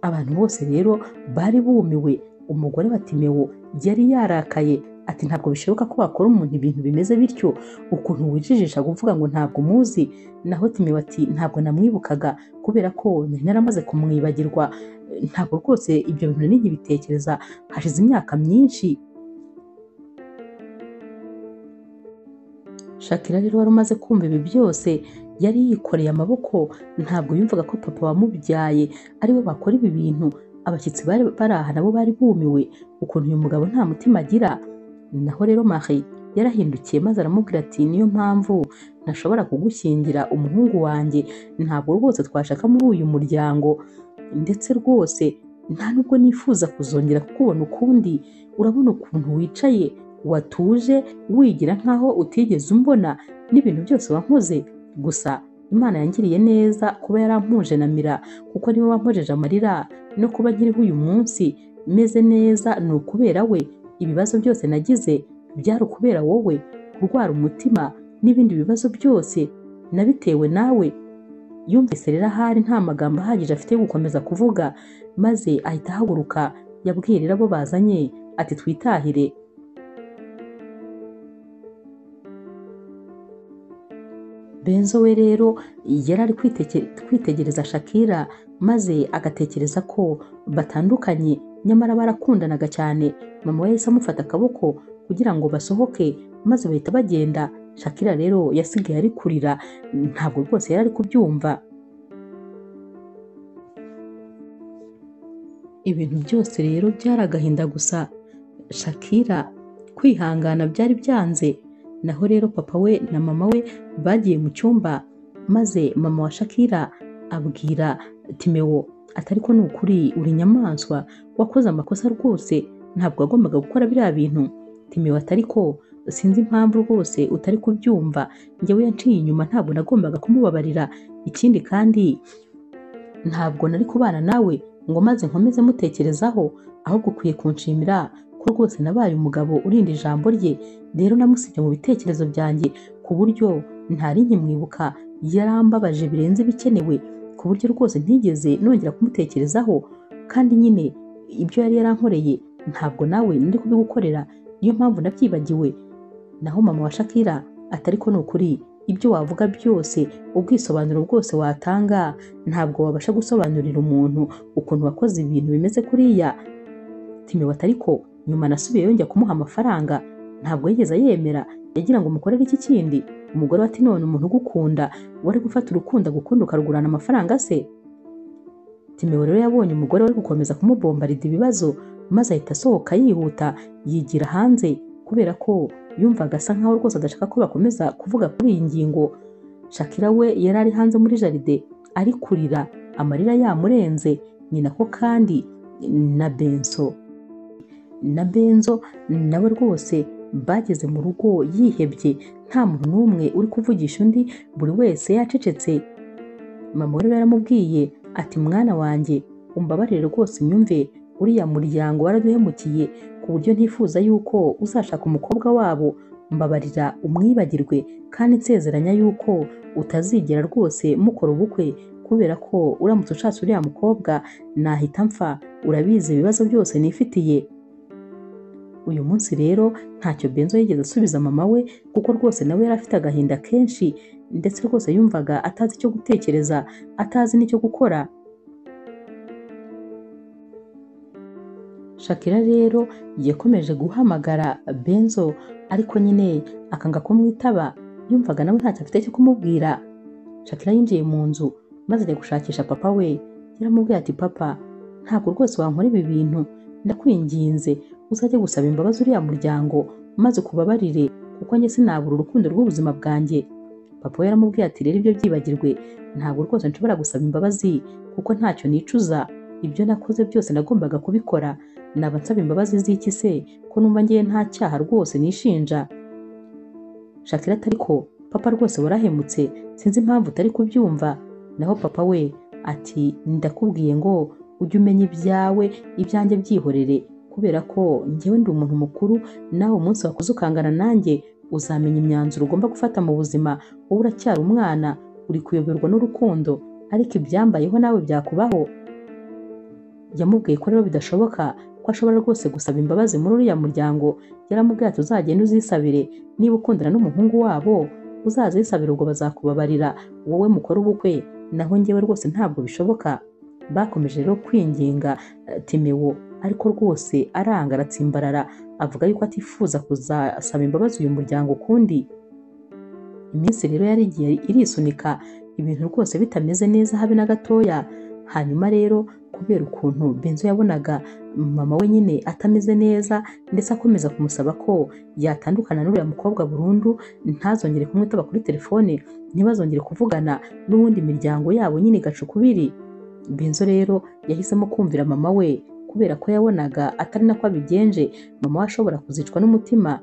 Abantu bose rero bari bumiwe. Umugore wa Timewa yari yarakaye ati ntabwo bishoboka ko wakora umuntu ibintu bimeze bityo, ukuntu wijijisha kuvuga ngo ntabwo muzi. Naho Timewa ati ntabwo namwibukaga kubera ko nari naramaze kumwibagirwa, ntabwo rwose ibyo bintu nkibitekereza, hashize imyaka myinshi. Shakira rero wari umaze kumva ibi byose yari yikoreye amaboko, ntabwo yumvaga ko papa wamubyaye ariwe bakora ibi bintu. Abashyitsi bari aha nabo bari bumiwe ukuntu uyu mugabo nta mutima agira. Naho rero Marie yarahindukiye maze aramubwira ati niyo mpamvu ntashobora kugushyingira umuhungu wanjye, ntabwo rwose twashaka muri uyu muryango, ndetse rwose nta nubwo nifuza kuzongera kukubona ukundi. Urabona ukuntu wicaye watuje wigira nkaho utigeze umbona n'ibintu byose wankoze. Gusa Imana yangiriye neza kuba yarampuje na Mira, kuko niwe wampojeje amarira, no kuba nkiriho uyu munsi meze neza ni ukubera we. Ibibazo byose nagize byari ukubera wowe, kurwara umutima n'ibindi bibazo byose nabitewe nawe. Yumvise rero ahari nta magambo ahagije afite yo gukomeza kuvuga, maze ahita ahaguruka yabwiye rero abo bazanye ati twitahire. Benzo we rero yari ari kwitegereza Shakira, maze agatekereza ko batandukanye nyamara barakundanaga cyane. Mama we yahise amufata akaboko kugira ngo basohoke, maze bahita bagenda. Shakira rero yasigaye ari kurira, ntabwo rwose yari ari kubyumva. Ibintu byose rero byari agahinda gusa. Shakira kwihangana byari byanze. Naho rero papa we na mama we bagiye mu cyumba, maze mama wa Shakira abwira Timewa ati ariko ni ukuri uri inyamaswa, wakoze amakosa rwose, ntabwo wagombaga gukora biriya bintu. Timewa ati ariko sinzi impamvu rwose utari kubyumva, njyewe yanciye inyuma ntabwo nagombaga kumubabarira, ikindi kandi ntabwo nari kubana nawe ngo maze nkomeze mutekerezaho, ahubwo ukwiye kunshimira ko rwose nabaye umugabo urinda ijambo rye, rero namusibye mu bitekerezo byanjye ku buryo ntari nkimwibuka, yarambabaje birenze ibikenewe ku buryo rwose ntigeze nongera kumutekerezaho, kandi nyine ibyo yari yarankoreye ntabwo nawe nari kubigukorera, niyo mpamvu nabyibagiwe. Naho mama wa Shakira atari ko ni ukuri ibyo wavuga byose, ubwisobanuro bwose watanga, ntabwo wabasha gusobanurira umuntu ukuntu wakoze ibintu bimeze kuriya. Timewe atari ko nyuma nasubiyeyo njya kumuha amafaranga, ntabwo yigeze yemera, yagira ngo umukorere iki kindi. Umugore ati none umuntu ugukunda wari gufata urukundo agukunda ukarugurana amafaranga se? Timewe rero yabonye umugore wari gukomeza kumubombarida ibibazo, maze ahita asohoka yihuta yigira hanze, kubera ko yumvaga asa nkaho rwose adashaka ko bakomeza kuvuga kuri iyi ngingo. Shakira we yari ari hanze muri jaride ari kurira, amarira yamurenze. Ni nako kandi na Benzo nawe rwose bageze mu rugo yihebye, nta muntu n'umwe uri kuvugisha undi, buri wese yacecetse. Mama rero yaramubwiye ati mwana wanjye umbabarire rwose unyumve, uriya muryango waraduhemukiye ku buryo ntifuza yuko uzashaka umukobwa wabo, mbabarira umwibagirwe, kandi nsezeranya yuko utazigera rwose mukora ubukwe, kubera ko uramutse ushatse uriya mukobwa nahita mpfa, urabizi ibibazo byose nifitiye. Uyu munsi rero ntacyo Benzo yigeze asubiza mama we, kuko rwose nawe yari afite agahinda kenshi, ndetse rwose yumvaga atazi icyo gutekereza, atazi n'icyo gukora. Shakira rero yakomeje guhamagara Benzo, ariko nyine akanga kumwitaba, yumvaga nawe ntacyo afite cyo kumubwira. Shakira yinjiye mu nzu maze ajya gushakisha papa we, yaramubwiye ati papa ntabwo rwose wankora ibi bintu, ndakwinginze uzajye gusaba imbabazi uriya muryango maze kubabarire, kuko njye sinabura urukundo rw'ubuzima bwanjye. Papa we yaramubwiye ati rero ibyo byibagirwe, ntabwo rwose nshobora gusaba imbabazi kuko ntacyo nicuza, ibyo nakoze byose nagombaga kubikora, naba nsaba imbabazi z'iki se ko numva ngiye nta cyaha rwose nishinja. Shakira atari ko papa rwose warahemutse, sinzi impamvu utari kubyumva. Naho papa we ati ndakubwiye ngo ujye umenya ibyawe, ibyanjye byihorere, kubera ko njyewe ndi umuntu mukuru, nawe umunsi wakuze ukangana nanjye uzamenya imyanzuro ugomba gufata mu buzima. Wowe uracyari umwana, uri kuyoborwa n'urukundo, ariko ibyambayeho nawe byakubaho. Yamubwiye ko rero bidashoboka ko ashobora rwose gusaba imbabazi muri uriya muryango. Yaramubwiye ati uzagenda uzisabire, niba ukundana n'umuhungu wabo uzazisabire, ubwo bazakubabarira wowe mukora ubukwe, naho njyewe rwose ntabwo bishoboka. Bakomeje rero kwinginga Timewo, ariko rwose aranga aratsimbarara, avuga yuko atifuza kuzasaba imbabazi uyu muryango ukundi. Iminsi rero yari igiye irisunika, ibintu rwose bitameze neza habe na gatoya. Hanyuma rero kubera ukuntu Benzo yabonaga mama we nyine atameze neza, ndetse akomeza kumusaba ko yatandukana n'uriya mukobwa burundu, ntazongere kumwitaba kuri telefone, ntibazongere kuvugana, n'ubundi imiryango yabo nyine igaca ukubiri. Benzo rero yahisemo kumvira mama we, kubera ko yabonaga atari nako abigenje, mama we ashobora kuzicwa n'umutima.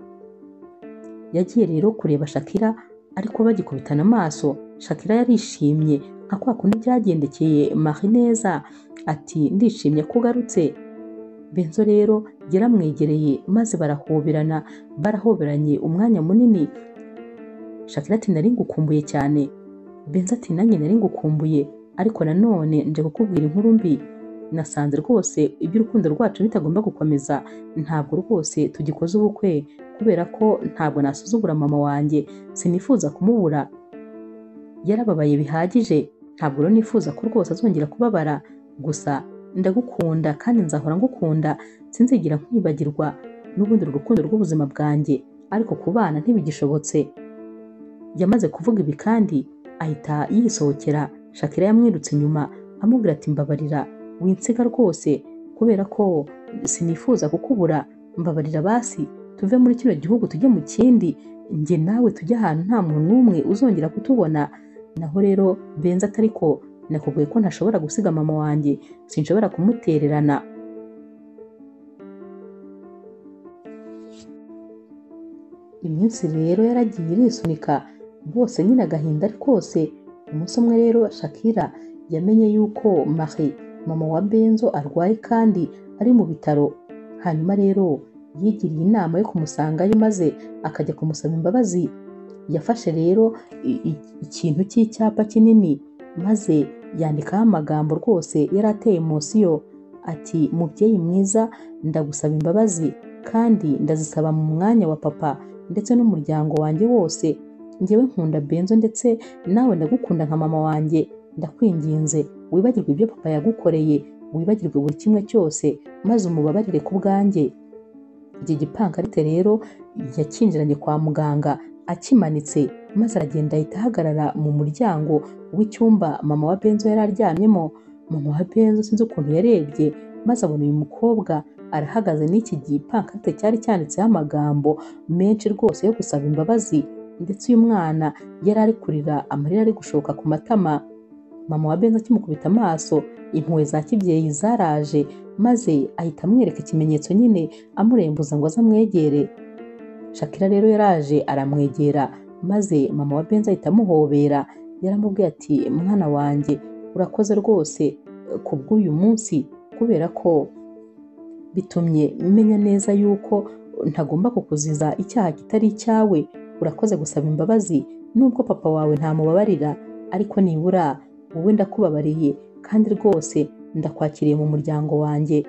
Yagiye rero kureba Shakira, ariko bagikubitana amaso Shakira yarishimye nka kwa kundi byagendekeye Marie neza, ati ndishimye ko ugarutse. Benzo rero yaramwegereye maze barahoberanye umwanya munini. Shakira ati nari ngukumbuye cyane. Benzo ati nanjye nari ngukumbuye, ariko nanone nje kukubwira inkuru mbi. Nasanze rwose iby'urukundo rwacu bitagomba gukomeza, ntabwo rwose tugikoze ubukwe, kubera ko ntabwo nasuzugura mama wanjye, sinifuza kumubura. Yarababaye bihagije, ntabwo rero nifuza ko rwose azongera kubabara, gusa ndagukunda kandi nzahora ngukunda, sinzigira nkwibagirwa, n'ubundi urukundo rw'ubuzima bwanjye, ariko kubana ntibigishobotse. Yamaze kuvuga ibi kandi ahita yisohokera. Shakira yamwirutse inyuma amubwira ati mbabarira winsiga rwose, kubera ko sinifuza kukubura, mbabarira basi tuve muri kino gihugu tujye mu kindi, njye nawe tujye ahantu nta muntu n'umwe uzongera kutubona. Naho rero Benzo atari ko nakubwiye ko ntashobora gusiga mama wanjye, sinshobora kumutererana. Iminsi rero yaragiye irisunika, bose nyine agahinda ari kose. Umunsi umwe rero Shakira yamenye yuko Marie mama wa Benzo arwaye kandi ari mu bitaro. Hanyuma rero yigiriye inama yo kumusangayo maze akajya kumusaba imbabazi. Yafashe rero ikintu cy'icyapa kinini maze yandikaho amagambo rwose yari ateye emosiyo ati mubyeyi mwiza, ndagusaba imbabazi kandi ndazisaba mu mwanya wa papa ndetse n'umuryango wanjye wose. Njyewe nkunda Benzo ndetse nawe ndagukunda nka mama wanjye. Ndakwinginze wibagirwe ibyo papa yagukoreye, wibagirwe buri kimwe cyose maze umubabarire ku bwanjye. Iki gipankarite rero yakinjiranye kwa muganga akimanitse maze aragenda ahita ahagarara mu muryango w'icyumba mama wa Benzo yari aryamyemo. Mama wa Benzo sinzi ukuntu yarebye maze abona uyu mukobwa arahagaze n'iki gipankarite cyari cyanditseho amagambo menshi rwose yo gusaba imbabazi, ndetse uyu mwana yari ari kurira amarira ari gushoka ku matama. Mama wa Benzo akimukubita amaso impuhwe za kibyeyi zaraje maze ahita amwereka ikimenyetso nyine amurembuza ngo aze amwegere. Shakira rero yaraje aramwegera maze mama wa Benzo ahita amuhobera. Yaramubwiye ati mwana wanjye urakoze rwose kubw'uyu munsi, kubera ko bitumye menya neza yuko ntagomba kukuziza icyaha kitari icyawe. Urakoze gusaba imbabazi, nubwo papa wawe ntamubabarira ariko nibura wowe ndakubabariye kandi rwose ndakwakiriye mu muryango wanjye.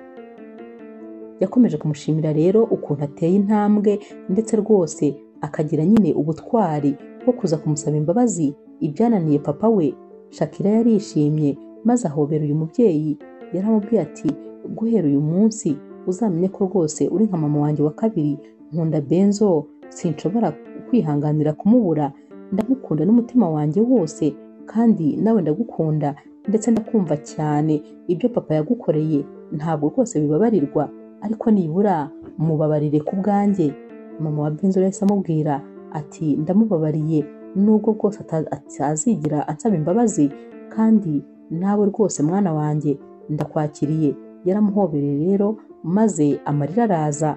Yakomeje kumushimira rero ukuntu ateye intambwe ndetse rwose akagira nyine ubutwari bwo kuza kumusaba imbabazi ibyananiye papa we. Shakira yarishimye maze ahobera uyu mubyeyi. Yaramubwiye ati guhera uyu munsi uzamenye ko rwose uri nka mama wanjye wa kabiri. Nkunda Benzo, sinshobora kwihanganira kumubura. Ndagukunda n'umutima wanjye wose kandi nawe ndagukunda ndetse ndakumva cyane. Ibyo papa yagukoreye ntabwo rwose bibabarirwa ariko nibura mubabarire ku bwanjye. Mama wa Benzo yahise amubwira ati ndamubabariye nubwo rwose atazigira ansaba imbabazi kandi nawe rwose mwana wanjye ndakwakiriye. Yaramuhobereye rero maze amarira araza.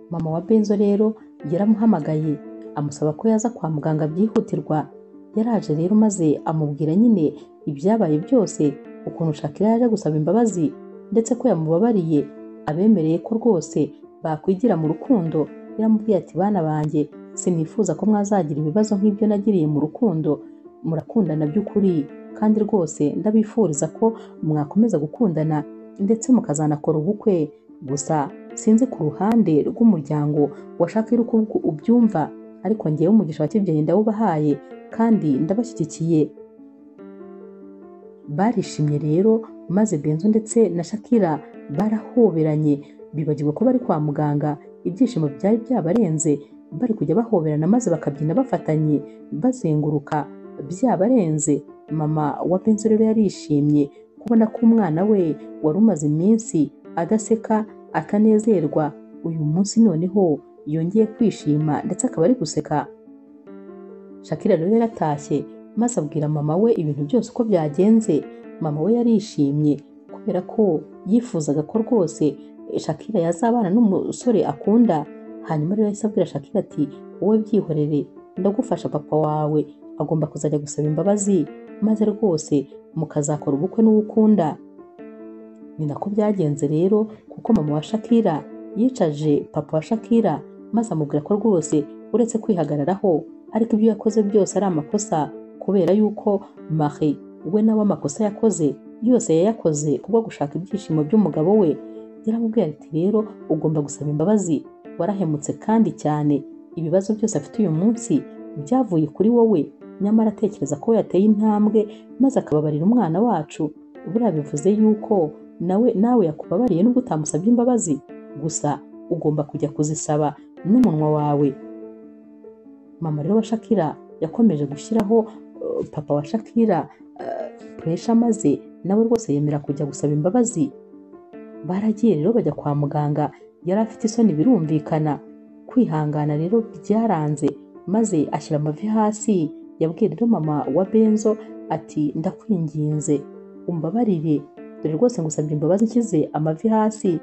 Mama wa Benzo rero yaramuhamagaye amusaba ko yaza kwa muganga byihutirwa. Yaraje rero maze amubwira nyine ibyabaye byose, ukuntu Shakira yaje gusaba imbabazi ndetse ko yamubabariye, abemereye ko rwose bakwigira mu rukundo. Yaramubwiye ati bana banjye sinifuza ko mwazagira ibibazo nk'ibyo nagiriye mu rukundo. Murakundana by'ukuri kandi rwose ndabifuriza ko mwakomeza gukundana ndetse mukazanakora ubukwe. Gusa sinzi ku ruhande rw'umuryango wa Shakira uko ubyumva, ariko ngewe umugisha wa kibyeyi ndawubahaye kandi ndabashyigikiye. Barishimye rero maze Benzo ndetse na Shakira barahoberanye, bibagirwa ko bari kwa muganga. Ibyishimo byari byabarenze, bari kujya bahoberana maze bakabyina bafatanye bazenguruka, byabarenze. Mama wa Benzo rero yarishimye kubona ko umwana we wari umaze iminsi adaseka akanezerwa, uyu munsi noneho yongeye kwishima ndetse akaba ari guseka. Shakira rero yaratashye maze abwira mama we ibintu byose uko byagenze. Mama we yarishimye kubera ko yifuzaga ko rwose Shakira yazabana n'umusore akunda. Hanyuma rero yahise abwira Shakira ati wowe byihorere, ndagufasha, papa wawe agomba kuzajya gusaba imbabazi maze rwose mukazakora ubukwe n'uwo ukunda. Ni nako byagenze rero, kuko mama wa Shakira yicaje papa wa Shakira maze amubwira ko rwose uretse kwihagararaho ariko ibyo yakoze byose ari amakosa, kubera yuko Marie we nawe amakosa yakoze yose yayakoze kubwo gushaka ibyishimo by'umugabo we. Yaramubwiye ati rero ugomba gusaba imbabazi, warahemutse kandi cyane. Ibibazo byose afite uyu munsi byavuye kuri wowe, nyamara atekereza ko yateye intambwe maze akababarira umwana wacu. Buriya bivuze yuko nawe yakubabariye nubwo utamusabye imbabazi, gusa ugomba kujya kuzisaba n'umunwa wawe. Mama rero wa Shakira yakomeje gushyiraho papa wa Shakira pressure maze nawe rwose yemera kujya gusaba imbabazi. Baragiye rero bajya kwa muganga, yari afite isoni birumvikana. Kwihangana rero byaranze maze ashyira amavi hasi. Yabwiye rero mama wa Benzo ati ndakwinginze umbabarire, dore rwose ngusabye imbabazi nshyize amavi hasi.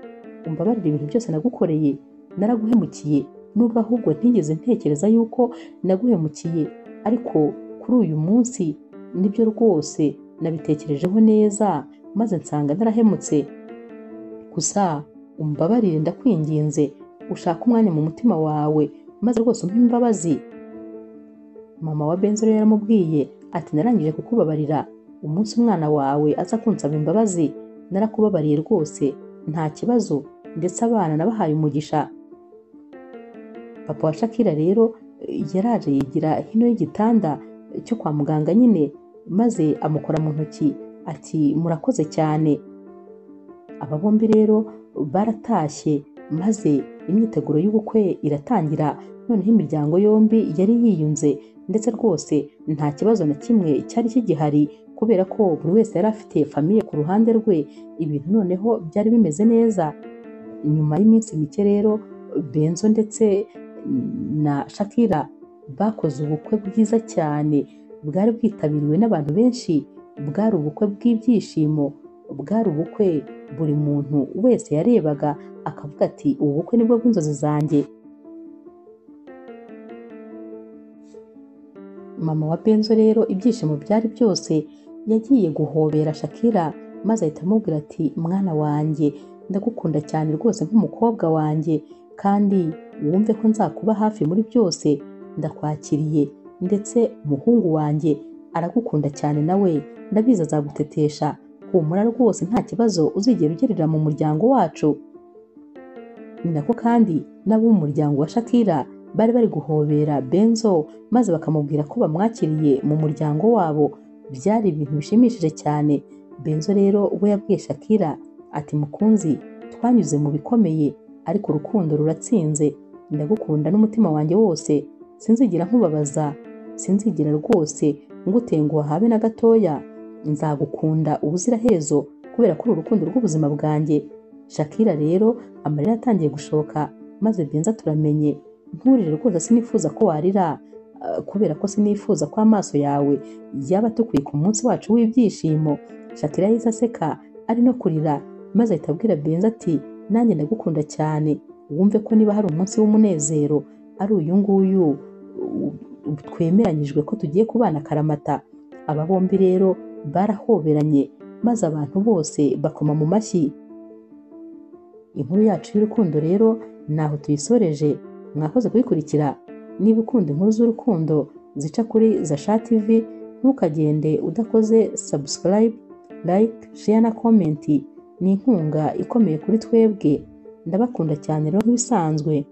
umbabarire ibintu byose nagukoreye, naraguhemukiye, nubwo ahubwo ntigeze ntekereza yuko naguhemukiye, ariko kuri uyu munsi nibyo rwose nabitekerejeho neza maze nsanga narahemutse. Gusa umbabarire ndakwinginze, ushaka umwanya mu mutima wawe maze rwose umpe imbabazi. Mama wa Benzo rero yaramubwiye ati narangije kukubabarira, umunsi umwana wawe aza kunsaba imbabazi narakubabariye rwose nta kibazo, ndetse abana nabahaye umugisha. Papa wa Shakira rero yaraje yigira hino y'igitanda cyo kwa muganga nyine, maze amukora mu ntoki ati murakoze cyane. Aba bombi rero baratashye maze imyiteguro y'ubukwe iratangira. Noneho imiryango yombi yari yiyunze, ndetse rwose nta kibazo na kimwe cyari kigihari kubera ko buri wese yari afite famiye ku ruhande rwe. Ibintu noneho byari bimeze neza. Nyuma y'iminsi mike rero Benzo ndetse na Shakira bakoze ubukwe bwiza cyane, bwari bwitabiriwe n'abantu benshi, bwari ubukwe bw'ibyishimo, bwari ubukwe buri muntu wese yarebaga akavuga ati ubu bukwe nibwo bw'inzozi zanjye. Mama wa Benzo rero ibyishimo byari byose, yagiye guhobera Shakira maze ahita amubwira ati mwana wanjye ndagukunda cyane rwose nk'umukobwa wanjye, kandi wumve ko nzakuba hafi muri byose, ndakwakiriye, ndetse umuhungu wanjye aragukunda cyane nawe ndabizi azagutetesha, humura rwose nta kibazo uzigera ugerera mu muryango wacu. Ni nako kandi n'abo mu muryango wa Shakira bari bari guhobera Benzo maze bakamubwira ko bamwakiriye mu muryango wabo. Byari ibintu bishimishije cyane. Benzo rero we yabwiye Shakira ati mukunzi, twanyuze mu bikomeye ariko urukundo ruratsinze, ndagukunda n'umutima wanjye wose, sinzigera nkubabaza, sinzigera rwose ngutenguha habe na gatoya, nzagukunda ubuziraherezo kubera ko uru urukundo rw'ubuzima bwanjye. Shakira rero amarira atangiye gushoka maze Benzo turamenye, nturire rwose, sinifuza ko warira kubera ko sinifuza ko amaso yawe yaba tukwiye ku munsi wacu w'ibyishimo. Shakira yahise aseka ari no kurira maze ahita abwira Benzo ati nanjye ndagukunda cyane, wumve ko niba hari umunsi w'umunezero ari uyu nguyu twemeranyijwe ko tugiye kubana akaramata. Aba bombi rero barahoberanye maze abantu bose bakoma mu mashyi. Inkuru yacu y'urukundo rero naho tuyisoreje. Mwakoze kuyikurikira. Niba ukunda inkuru z'urukundo zica kuri Zasha TV, ntukagende udakoze subscribe, like, share na comment. Ni inkunga ikomeye kuri twebwe. Ndabakunda cyane rero nk'ibisanzwe.